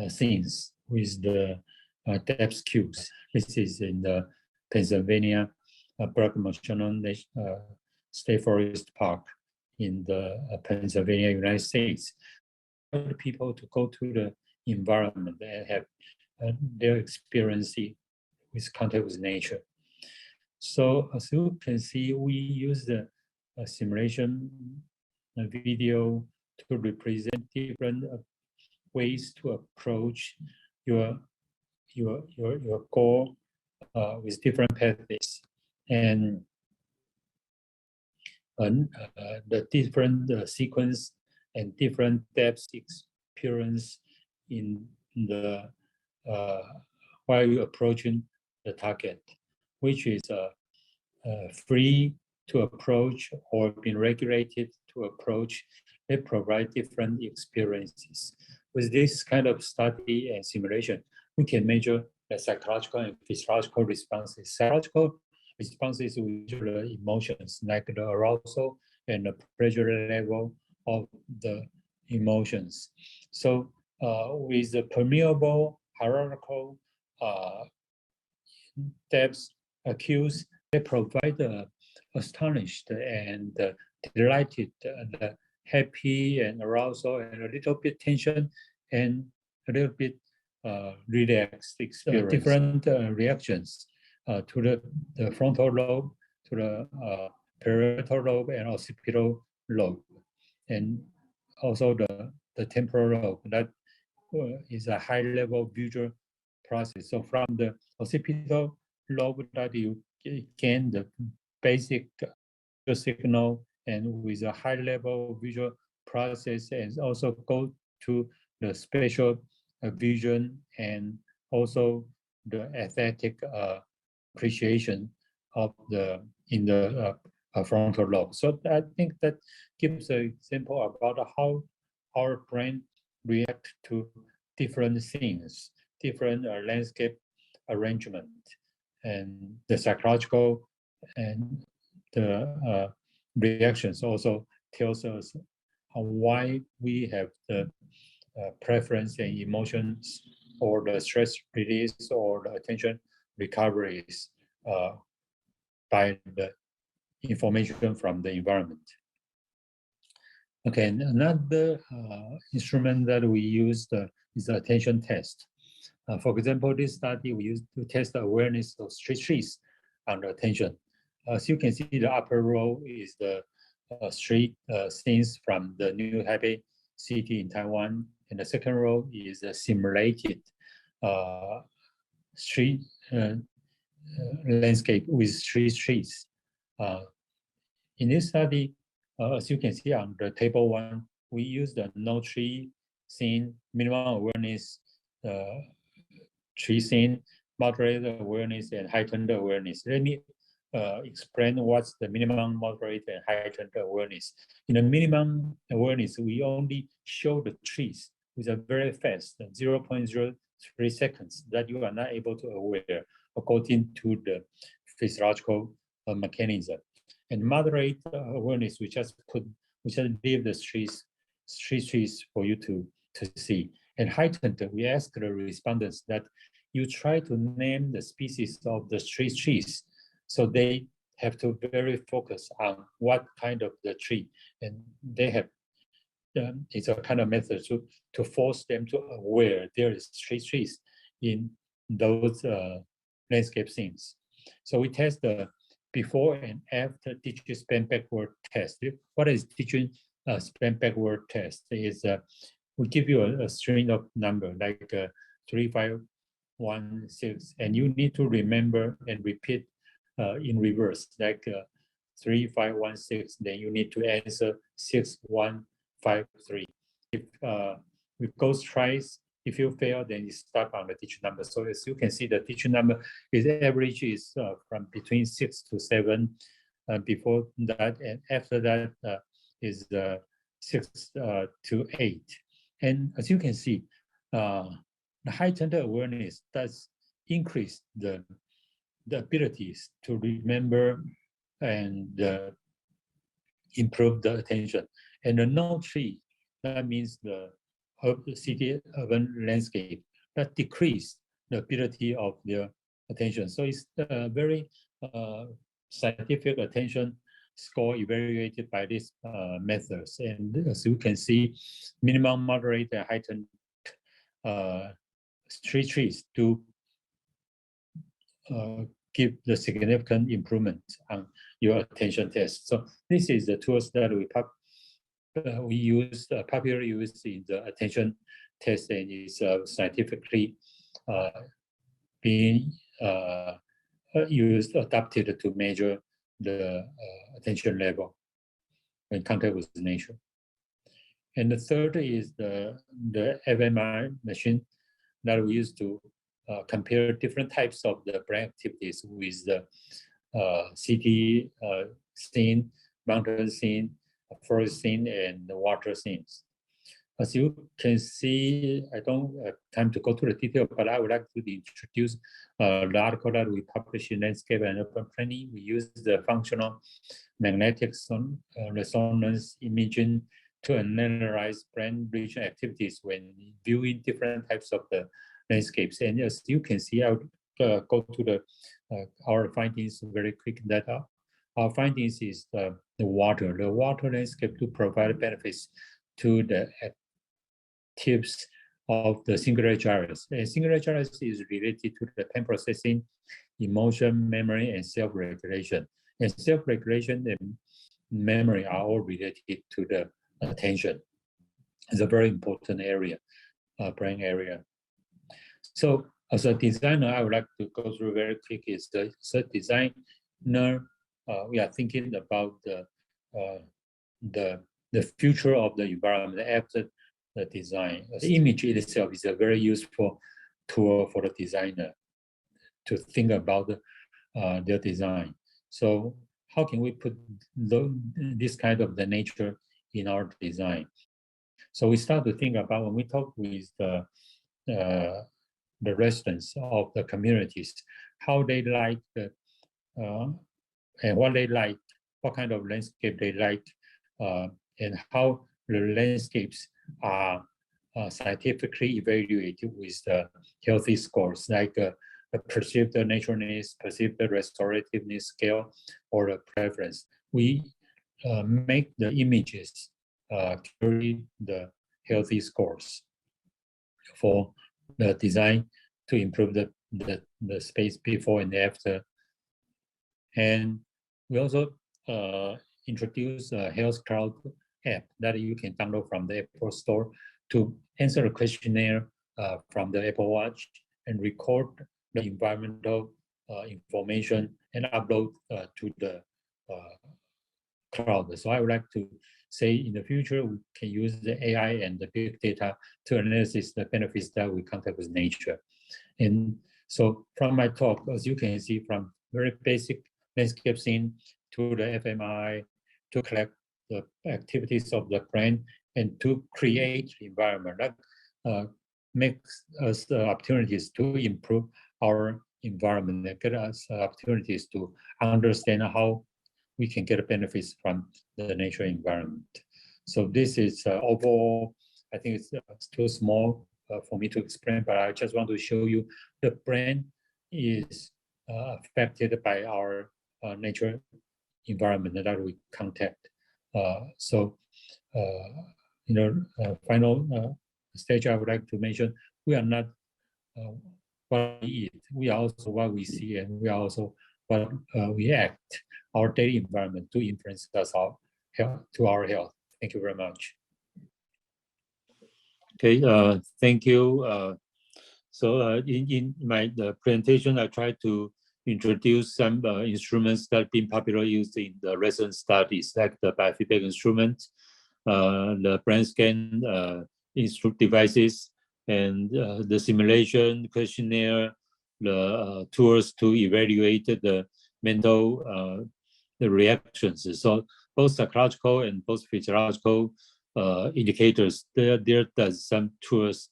scenes with the depth cues. This is in the Pennsylvania Berkshire State Forest Park in the Pennsylvania, United States. People to go to the environment and have their experience with contact with nature. So as you can see, we use the simulation video to represent different ways to approach your goal with different pathways, and the different sequence and different depth experience in the while you're approaching the target, which is free to approach or being regulated to approach. They provide different experiences. With this kind of study and simulation, we can measure the psychological and physiological responses. Psychological responses will measure the emotions like the arousal and the pleasure level of the emotions. So with the permeable hierarchical depth cues, they provide astonished and delighted, happy and arousal and a little bit tension and a little bit relaxed experience. Different reactions to the frontal lobe, to the parietal lobe and occipital lobe, and also the temporal lobe. That is a high-level visual process. So from the occipital lobe that you gain the basic signal, and with a high-level visual process, and also go to the spatial vision and also the aesthetic appreciation of in the frontal lobe. So I think that gives an example about how our brain react to different things, different landscape arrangement, and the psychological and the reactions also tells us why we have the preference and emotions or the stress release or the attention recoveries by the information from the environment. Okay, another instrument that we used is the attention test. For example, this study we used to test the awareness of street trees under attention. As you can see, the upper row is the street scenes from the New Taipei city in Taiwan, and the second row is a simulated street landscape with street trees. In this study, as you can see on the table 1, we use the no tree scene, minimum awareness tree scene, moderate awareness, and heightened awareness. Let me explain what's the minimum, moderate, and heightened awareness. In the minimum awareness, we only show the trees with a very fast 0.03 seconds that you are not able to aware according to the physiological mechanism. And moderate awareness, we just leave the trees for you to see. And heightened, we ask the respondents that you try to name the species of the street trees. So they have to very focus on what kind of the tree, and they have it's a kind of method to force them to aware there is street trees in those landscape scenes. So we test the before and after digit span backward test. What is digit span backward test? Is we give you a string of number like 3516, and you need to remember and repeat in reverse, like 3516. Then you need to answer 6153. If it goes twice, if you fail, then you start on the digit number. So as you can see, the digit number is average is from between 6 to 7. Before that and after that is 6 to 8. And as you can see, the heightened awareness does increase the abilities to remember and improve the attention. And the no tree, that means the city urban landscape, that decrease the ability of their attention. So it's a very scientific attention score evaluated by these methods. And as you can see, minimum, moderate, and heightened street trees do give the significant improvement on your attention test. So this is the tools that we use, popularly used in the attention test, and is scientifically being adapted to measure the attention level in contact with nature. And the third is the Mri machine that we use to compare different types of the brain activities with the city scene, mountain scene, forest scene, and the water scenes. As you can see, I don't have time to go to the detail, but I would like to introduce the article that we published in Landscape and Urban Planning. We use the functional magnetic resonance imaging to analyze brain region activities when viewing different types of the landscapes. And as you can see, I would go to our findings very quick. That our findings is the water landscape to provide benefits to the actives of the singular gyrus. And singular gyrus is related to the pain processing, emotion, memory, and self-regulation. And self-regulation and memory are all related to the attention. It's a very important area, brain area. So as a designer, I would like to go through very quick. Is the designer, we are thinking about the future of the environment after the design. The image itself is a very useful tool for the designer to think about their design. So how can we put this kind of the nature in our design? So we start to think about when we talk with the residents of the communities, how they like and what they like, what kind of landscape they like, and how the landscapes are scientifically evaluated with the healthy scores, like the perceived naturalness, perceived restorativeness scale, or the preference. We make the images carry the healthy scores for the design to improve the space before and after. And we also introduce a health cloud app that you can download from the Apple Store to answer a questionnaire from the Apple Watch and record the environmental information and upload to the cloud. So I would like to say in the future, we can use the AI and the big data to analyze the benefits that we contact with nature. And so from my talk, as you can see, from very basic landscape scene to the fMRI, to collect the activities of the brain, and to create environment that makes us opportunities to improve our environment, that get us opportunities to understand how we can get benefits from the nature environment. So this is overall, I think it's too small for me to explain, but I just want to show you the brain is affected by our nature environment that we contact. Final stage I would like to mention, we are not what we eat, we are also what we see, and we are also what we act. Our daily environment to influence us to our health. Thank you very much. Okay, thank you. So in my presentation, I tried to introduce some instruments that have been popularly used in the recent studies, like the biofeedback instrument, the brain scan devices, and the simulation questionnaire, the tools to evaluate the mental the reactions. So both psychological and both physiological indicators, there does some tools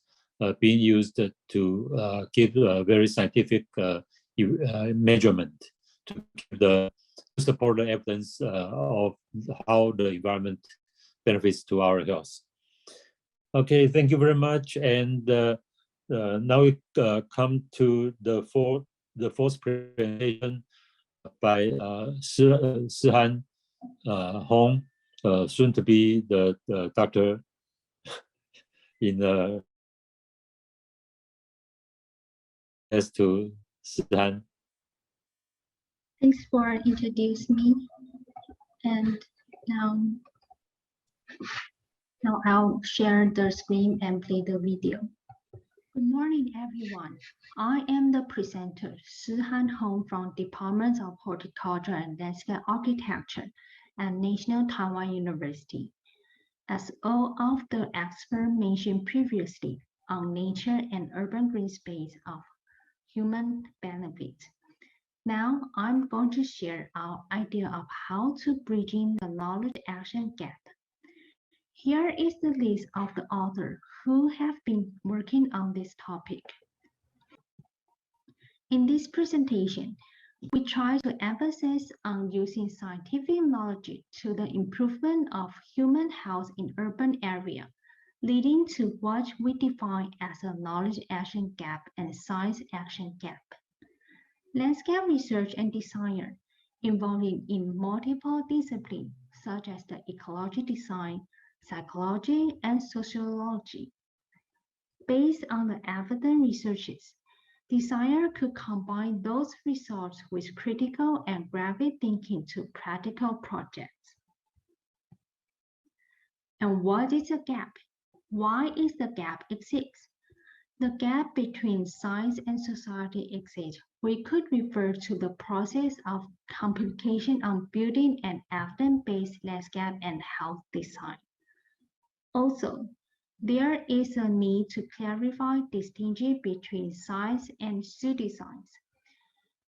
being used to give a very scientific measurement to support the evidence of how the environment benefits to our health. Okay, thank you very much. And now we come to the fourth presentation by Sihan Hong, soon to be the doctor in as to Sihan. Thanks for introducing me. And now I'll share the screen and play the video. Good morning, everyone. I am the presenter, Sihan Hong from Department of Horticulture and Landscape Architecture at National Taiwan University. As all of the experts mentioned previously on nature and urban green space of human benefits. Now I'm going to share our idea of how to bridging the knowledge action gap. Here is the list of the authors who have been working on this topic. In this presentation, we try to emphasize on using scientific knowledge to the improvement of human health in urban area, leading to what we define as a knowledge action gap and science action gap. Landscape research and design involving in multiple disciplines such as the ecology design, psychology, and sociology. Based on the evidence researches, designer could combine those results with critical and graphic thinking to practical projects. And what is a gap? Why is the gap exist? The gap between science and society exists. We could refer to the process of complication on building an evidence-based landscape and health design. Also, there is a need to clarify distinction between science and pseudoscience.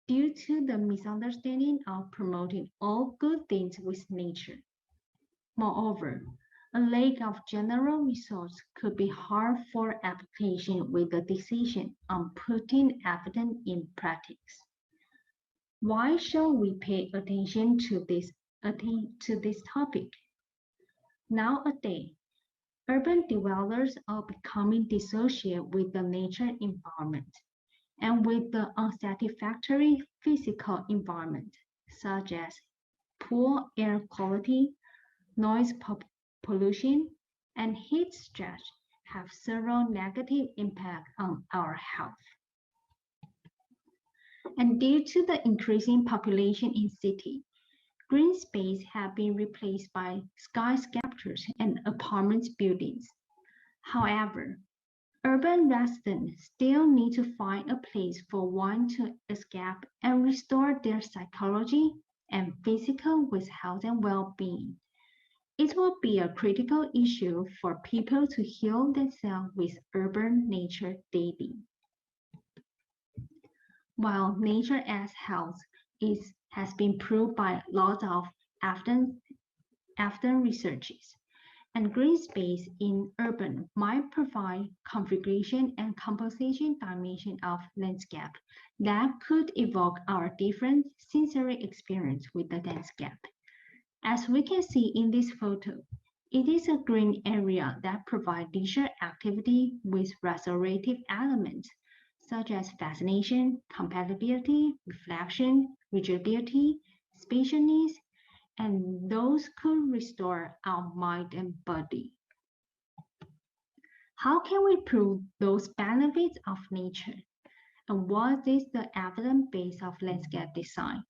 due to the misunderstanding of promoting all good things with nature. Moreover, a lack of general resource could be hard for application with the decision on putting evidence in practice. Why shall we pay attention to this topic? Nowadays, urban dwellers are becoming dissociated with the nature environment and with the unsatisfactory physical environment, such as poor air quality, noise pollution, and heat stress have several negative impacts on our health. And due to the increasing population in cities, green space have been replaced by skyscrapers and apartment buildings. However, urban residents still need to find a place for one to escape and restore their psychology and physical health and well-being. It will be a critical issue for people to heal themselves with urban nature daily. While nature as health has been proved by lots of after researches, and green space in urban might provide configuration and composition dimension of landscape that could evoke our different sensory experience with the landscape. As we can see in this photo, it is a green area that provides leisure activity with restorative elements such as fascination, compatibility, reflection, rigidity, spaciousness, and those could restore our mind and body. How can we prove those benefits of nature? And what is the evidence base of landscape design?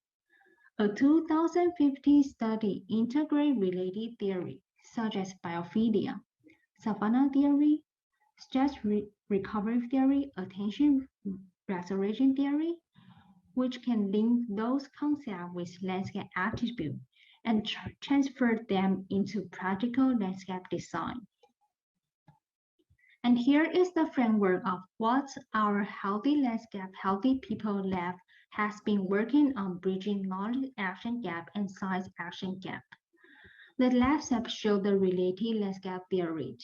A 2015 study integrates related theory such as biophilia, savanna theory, stress recovery theory, attention restoration theory, which can link those concepts with landscape attributes and transfer them into practical landscape design. And here is the framework of what our Healthy Landscape, Healthy People Lab has been working on bridging knowledge action gap and science action gap. The lab step show the related landscape theory,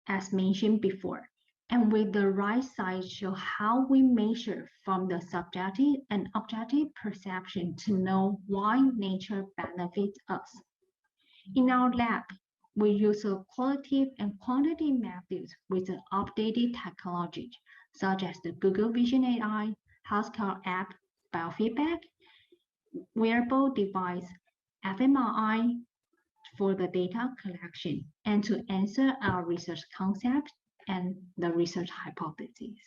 as mentioned before, and with the right side show how we measure from the subjective and objective perception to know why nature benefits us. In our lab, we use a qualitative and quantitative methods with the updated technology, such as the Google Vision AI, healthcare app, biofeedback, wearable device, fMRI for the data collection, and to answer our research concept and the research hypotheses.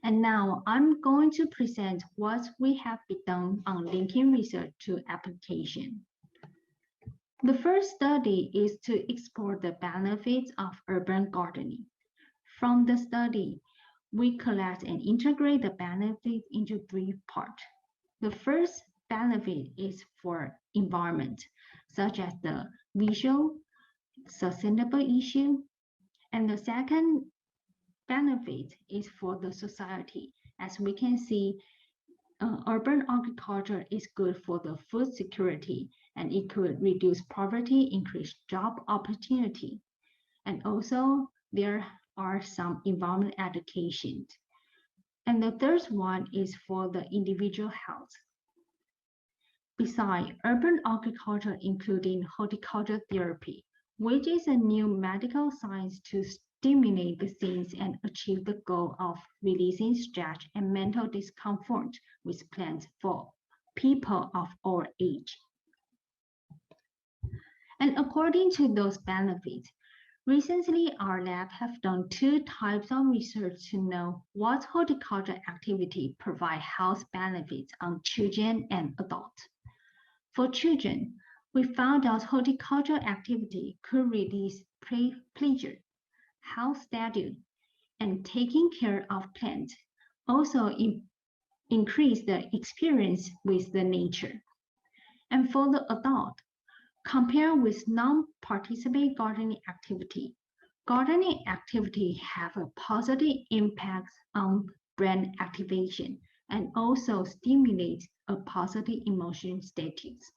And now I'm going to present what we have done on linking research to application. The first study is to explore the benefits of urban gardening. From the study, we collect and integrate the benefits into three parts. The first benefit is for environment, such as the visual, sustainable issue, and the second benefit is for the society. As we can see, urban agriculture is good for the food security, and it could reduce poverty, increase job opportunity. And also there are some environment education. And the third one is for the individual health. Besides, urban agriculture including horticulture therapy, which is a new medical science to stimulate the sense and achieve the goal of releasing stress and mental discomfort with plants for people of all age. And according to those benefits, recently our lab have done 2 types of research to know what horticulture activity provide health benefits on children and adults. For children, we found out horticulture activity could release pleasure, health status, and taking care of plants, also increase the experience with the nature. And for the adult, compared with non-participant gardening activity have a positive impact on brain activation and also stimulate a positive emotion status.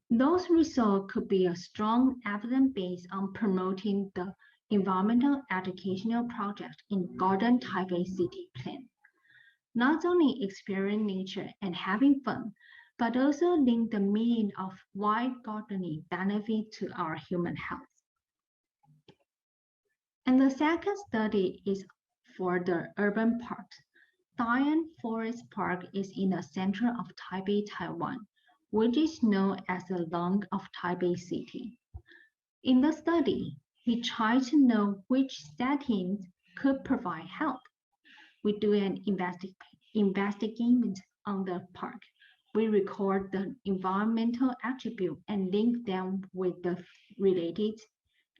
Those results could be a strong evidence base on promoting the environmental educational project in Garden Taipei City Plan. Not only experience nature and having fun, but also link the meaning of why gardening benefits to our human health. And the second study is for the urban parks. Dian Forest Park is in the center of Taipei, Taiwan, which is known as the lung of Taipei City. In the study, we try to know which settings could provide help. We do an investigation on the park. We record the environmental attribute and link them with the related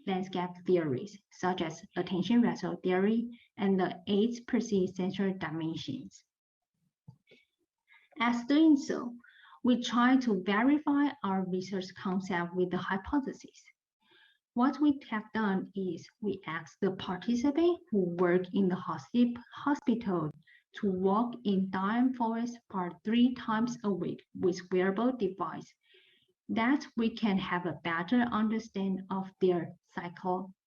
landscape theories, such as attention ratio theory and the 8 perceived sensory dimensions. As doing so, we try to verify our research concept with the hypothesis. What we have done is we asked the participants who work in the hospital to walk in Dian Forest Park 3 times a week with wearable device, that we can have a better understanding of their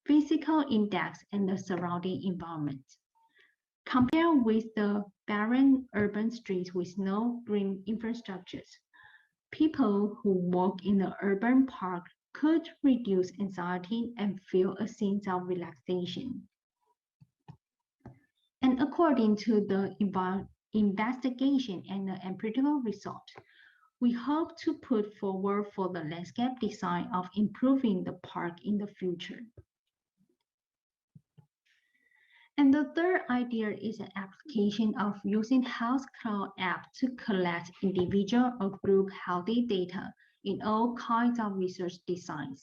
physical index and the surrounding environment. Compared with the barren urban streets with no green infrastructures, people who walk in the urban park could reduce anxiety and feel a sense of relaxation. And according to the investigation and the empirical result, we hope to put forward for the landscape design of improving the park in the future. And the third idea is an application of using Health Cloud app to collect individual or group healthy data in all kinds of research designs.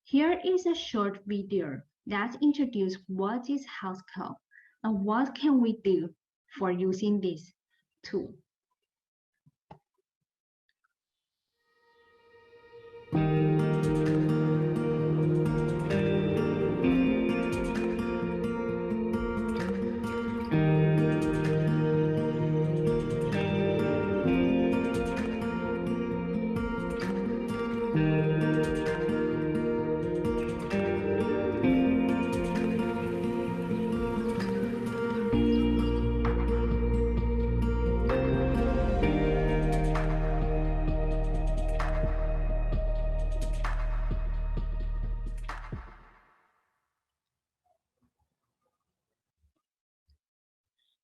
Here is a short video that introduces what is Health Cloud and what can we do for using this tool.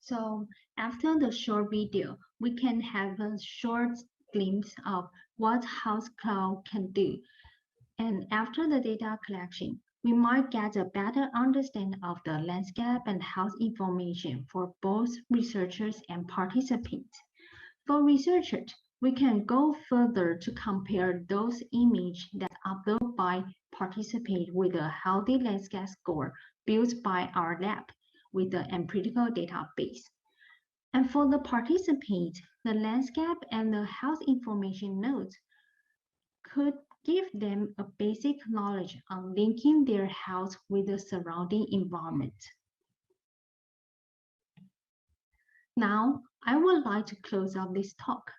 So after the short video, we can have a short glimpse of what Health Cloud can do. And after the data collection, we might get a better understanding of the landscape and health information for both researchers and participants. For researchers, we can go further to compare those images that are uploaded by participants with a healthy landscape score built by our lab with the empirical database. And for the participants, the landscape and the health information nodes could give them a basic knowledge on linking their health with the surrounding environment. Now, I would like to close out this talk.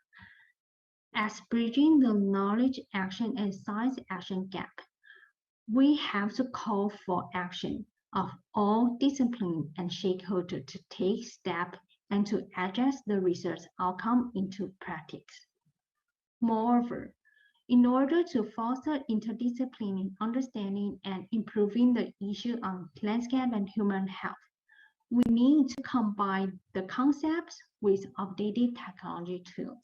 As bridging the knowledge action and science action gap, we have to call for action of all disciplines and stakeholders to take steps and to adjust the research outcome into practice. Moreover, in order to foster interdisciplinary understanding and improving the issue on landscape and human health, we need to combine the concepts with updated technology tools.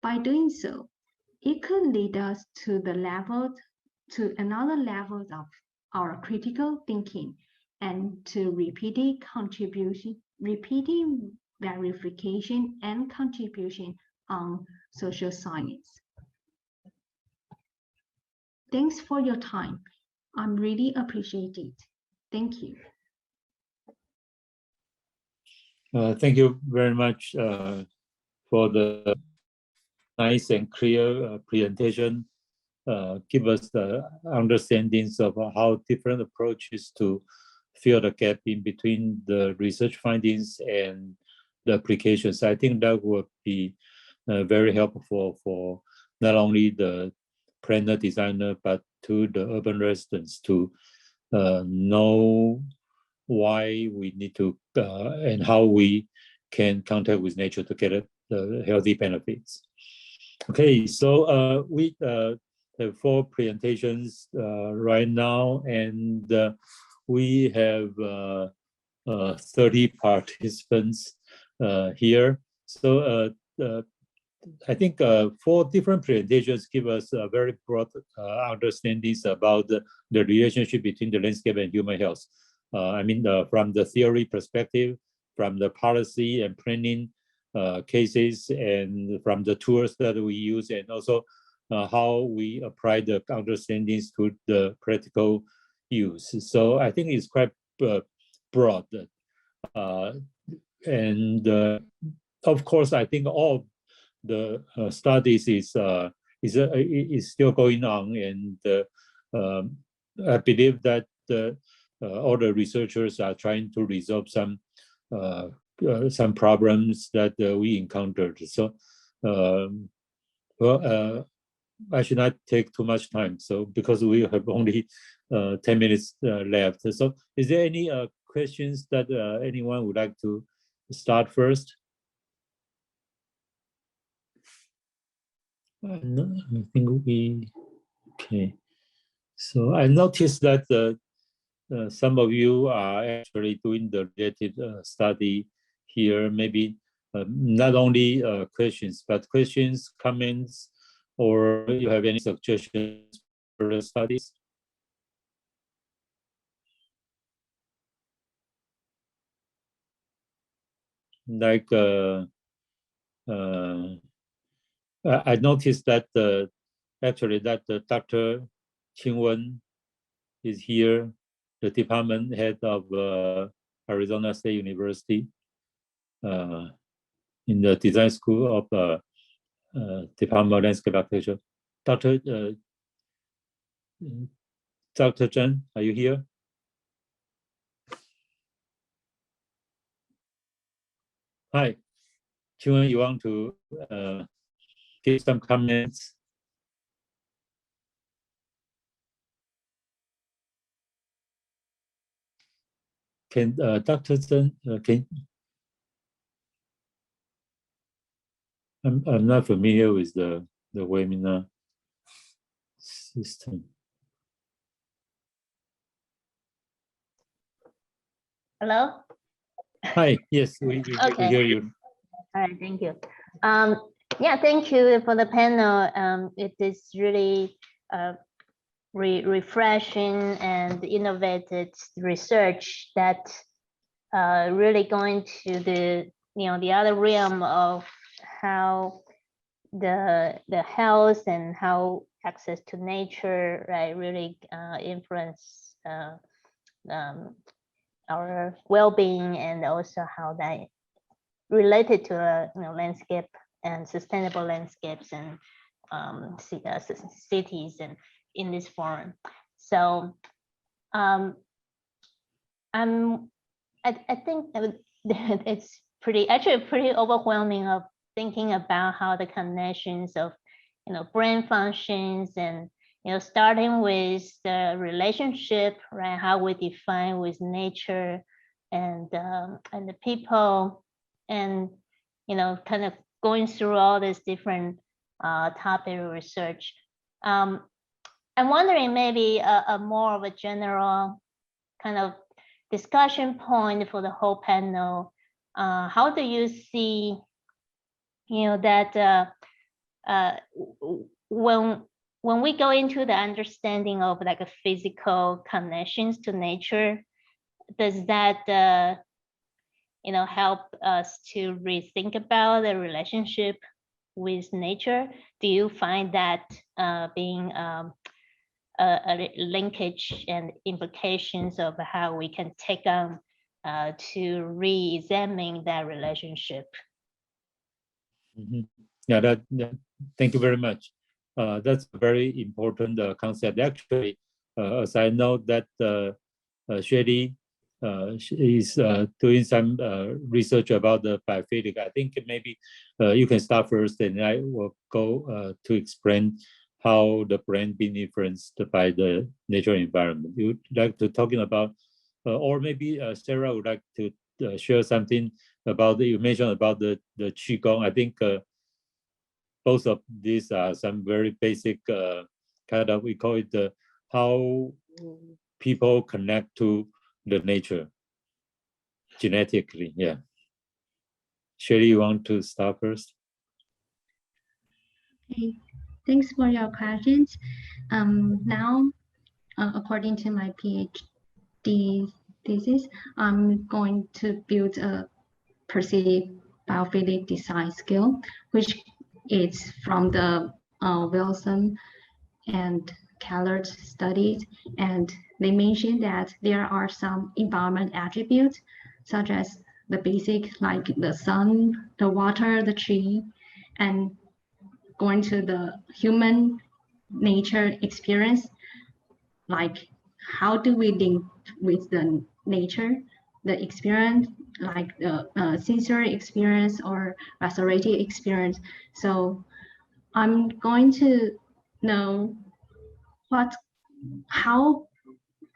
By doing so, it could lead us to another level of our critical thinking and to repeated verification and contribution on social science. Thanks for your time. I'm really appreciate it. Thank you. Thank you very much for the nice and clear presentation. Give us the understandings of how different approaches to fill the gap in between the research findings and the applications. I think that would be very helpful for not only the planner designer, but to the urban residents to know why we need to and how we can contact with nature to get healthy benefits. Okay, so we have 4 presentations right now, and we have 30 participants here. So I think 4 different presentations give us a very broad understandings about the relationship between the landscape and human health. I mean, from the theory perspective, from the policy and planning cases, and from the tools that we use, and also how we apply the understandings to the practical use. So I think it's quite broad. And of course, I think all the studies is still going on, and I believe that all the researchers are trying to resolve some problems that we encountered. So, well, I should not take too much time. So, because we have only 10 minutes left. So, is there any questions that anyone would like to start first? No, I think okay. So I noticed that some of you are actually doing the related study here. Maybe not only questions, but questions, comments, or you have any suggestions for the studies? Like I noticed that actually that Dr. Qingwen is here, the department head of Arizona State University in the design school of Department of Landscape Architecture. Dr. Chen, are you here? Hi, Qingwen, you want to give some comments? Can Dr. Chen, I'm not familiar with the webinar system. Hello? Hi, yes, we hear you. All right, thank you. Yeah, thank you for the panel. It is really refreshing and innovative research that really going to the other realm of how the health and how access to nature, right, really influence our well-being, and also how that related to landscape and sustainable landscapes and cities and in this forum. So I think it's pretty overwhelming of thinking about how the connections of brain functions, and starting with the relationship, right, how we define with nature and the people, and kind of going through all these different topic research. I'm wondering maybe a more of a general kind of discussion point for the whole panel. How do you see that when we go into the understanding of like a physical connections to nature, does that help us to rethink about the relationship with nature? Do you find that being a linkage and implications of how we can take on to re-examine that relationship? Mm-hmm. Yeah, thank you very much. That's a very important concept. Actually, as I know that Shelly is doing some research about the biophilic. I think maybe you can start first, and I will go to explain how the brain being influenced by the natural environment. You would like to talking about, or maybe Sarah would like to share something about you mentioned about the qigong. I think both of these are some very basic kind of, we call it how people connect to the nature genetically. Yeah. Sherry, you want to start first? Okay, thanks for your questions. Now, according to my PhD thesis, I'm going to build a perceived biophilic design skill, which is from the Wilson and Kellert studies. And they mentioned that there are some environment attributes, such as the basic, like the sun, the water, the tree, and going to the human nature experience, like how do we link with the nature, the experience, like the sensory experience or restorative experience. So I'm going to know how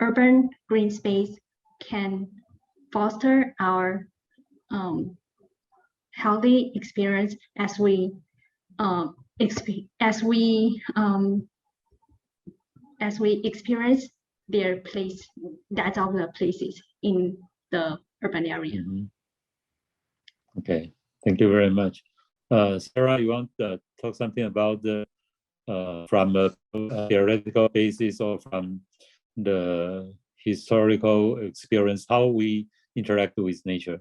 urban green space can foster our healthy experience as we experience their place, that of the places in the urban area. Mm-hmm. Okay, thank you very much. Sarah, you want to talk something about the from a theoretical basis or from the historical experience, how we interact with nature?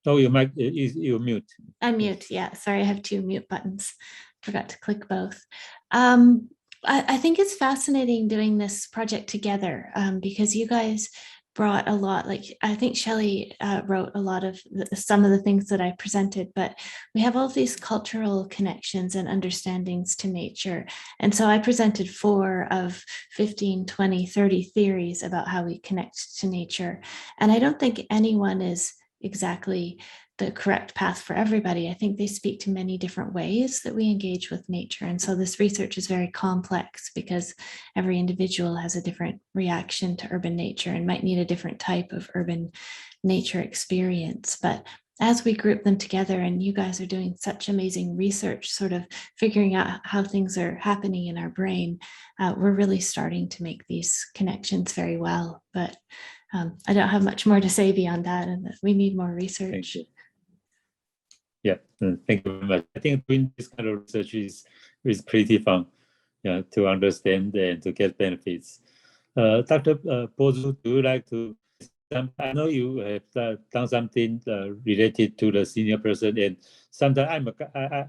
Oh, you might, you mute. Unmute, yeah. Sorry, I have two mute buttons. Forgot to click both. I think it's fascinating doing this project together because you guys brought a lot, like I think Shelley wrote a lot of some of the things that I presented, but we have all these cultural connections and understandings to nature. And so I presented 4 of 15, 20, 30 theories about how we connect to nature. And I don't think anyone is exactly the correct path for everybody. I think they speak to many different ways that we engage with nature. And so this research is very complex because every individual has a different reaction to urban nature and might need a different type of urban nature experience. But as we group them together, and you guys are doing such amazing research, sort of figuring out how things are happening in our brain, we're really starting to make these connections very well. But I don't have much more to say beyond that, and that we need more research. Yeah, thank you very much. I think doing this kind of research is pretty fun, yeah, to understand and to get benefits. Dr. Bozu, do you like to? I know you have done something related to the senior person, and sometimes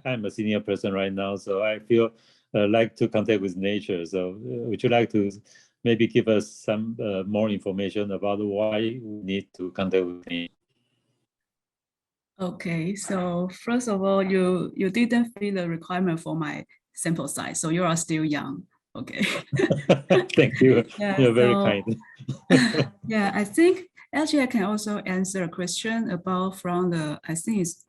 I'm a senior person right now, so I feel like to contact with nature. So would you like to maybe give us some more information about why we need to contact with nature? Okay, so first of all, you didn't fill the requirement for my sample size, so you are still young. Okay. Thank you. Yeah, You're very kind. Yeah, I think actually I can also answer a question about from the, I think it's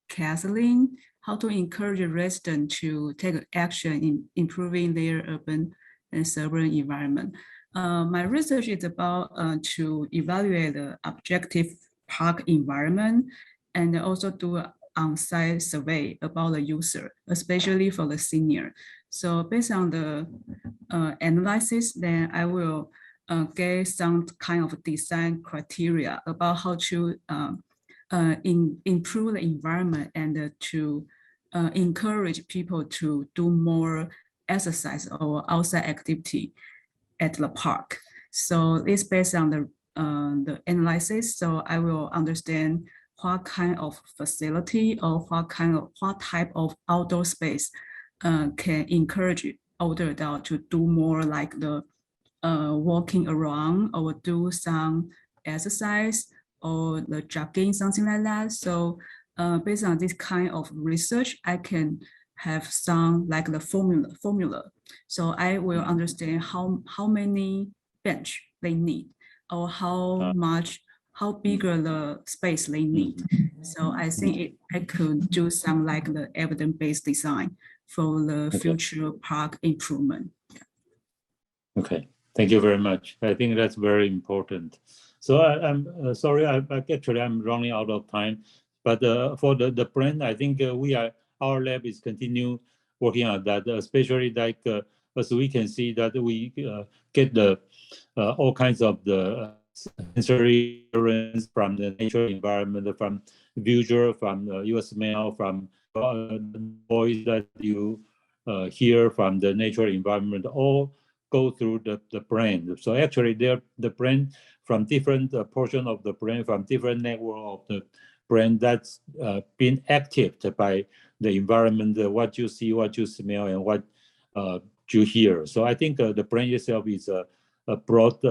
Kathleen, how to encourage a resident to take action in improving their urban and suburban environment. My research is about to evaluate the objective park environment and also do an on-site survey about the user, especially for the senior. So based on the analysis, then I will get some kind of design criteria about how to improve the environment and to encourage people to do more exercise or outside activity at the park. So it's based on the analysis. So I will understand what kind of facility or what type of outdoor space can encourage older adults to do more like the walking around or do some exercise or the jogging, something like that. So based on this kind of research, I can have some like the formula. So I will understand how many bench they need, or how bigger the space they need. So I think I could do some like the evidence-based design for the future park improvement. Okay, thank you very much. I think that's very important. So I'm sorry, actually I'm running out of time, but for the brand, I think our lab is continue working on that, especially like as we can see that we get the all kinds of the sensory experience from the natural environment, from visual, from your smell, from voice that you hear from the natural environment, all go through the brain. So actually the brain from different portion of the brain, from different network of the brain that's been activated by the environment, what you see, what you smell, and what you hear. So I think the brain itself is a broad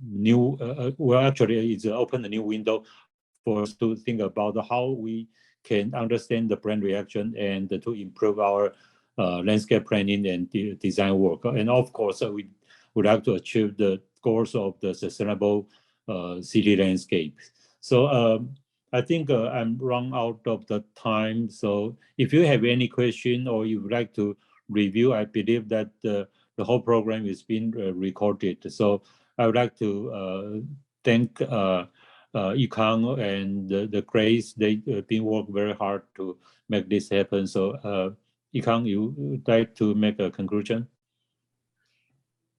new, well, actually it's open a new window for us to think about how we can understand the brain reaction and to improve our landscape planning and design work. And of course, we would like to achieve the goals of the sustainable city landscape. So I think I'm run out of the time. So if you have any question or you would like to review, I believe that the whole program is being recorded. So I would like to thank Yikang and the Grace. They've been working very hard to make this happen. So Yikang, you would like to make a conclusion?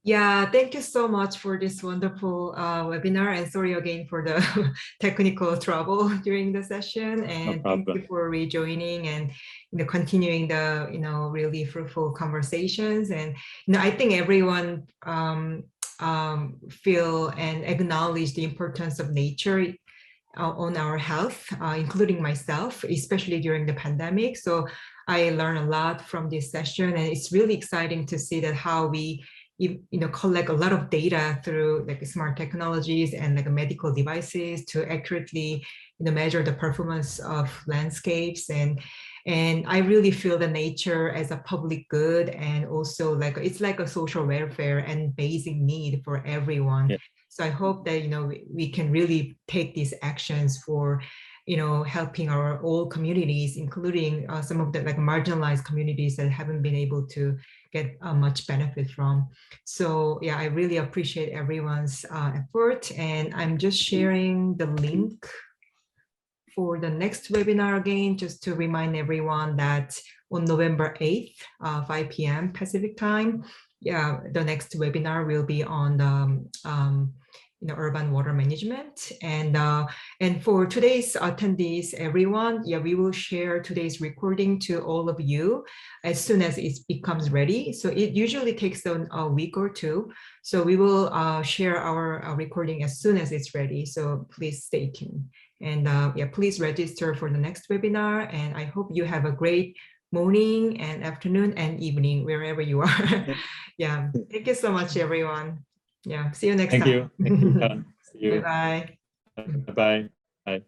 Yeah, thank you so much for this wonderful webinar, and sorry again for the technical trouble during the session. And thank you for rejoining and continuing the really fruitful conversations. And I think everyone feel and acknowledge the importance of nature on our health, including myself, especially during the pandemic. So I learned a lot from this session, and it's really exciting to see that how we collect a lot of data through like smart technologies and like medical devices to accurately measure the performance of landscapes. And I really feel the nature as a public good, and also like it's like a social welfare and basic need for everyone. Yeah. So I hope that we can really take these actions for helping our all communities, including some of the like marginalized communities that haven't been able to get much benefit from. So yeah, I really appreciate everyone's effort, and I'm just sharing the link for the next webinar again, just to remind everyone that on November 8th, 5 p.m. Pacific time, yeah, the next webinar will be on the urban water management. And for today's attendees, everyone, yeah, we will share today's recording to all of you as soon as it becomes ready. So it usually takes a week or two. So we will share our recording as soon as it's ready. So please stay tuned. And yeah, please register for the next webinar. And I hope you have a great morning and afternoon and evening, wherever you are. Yeah, thank you so much, everyone. Yeah, see you next time. Thank you. See you. Bye-bye. Bye-bye. Bye.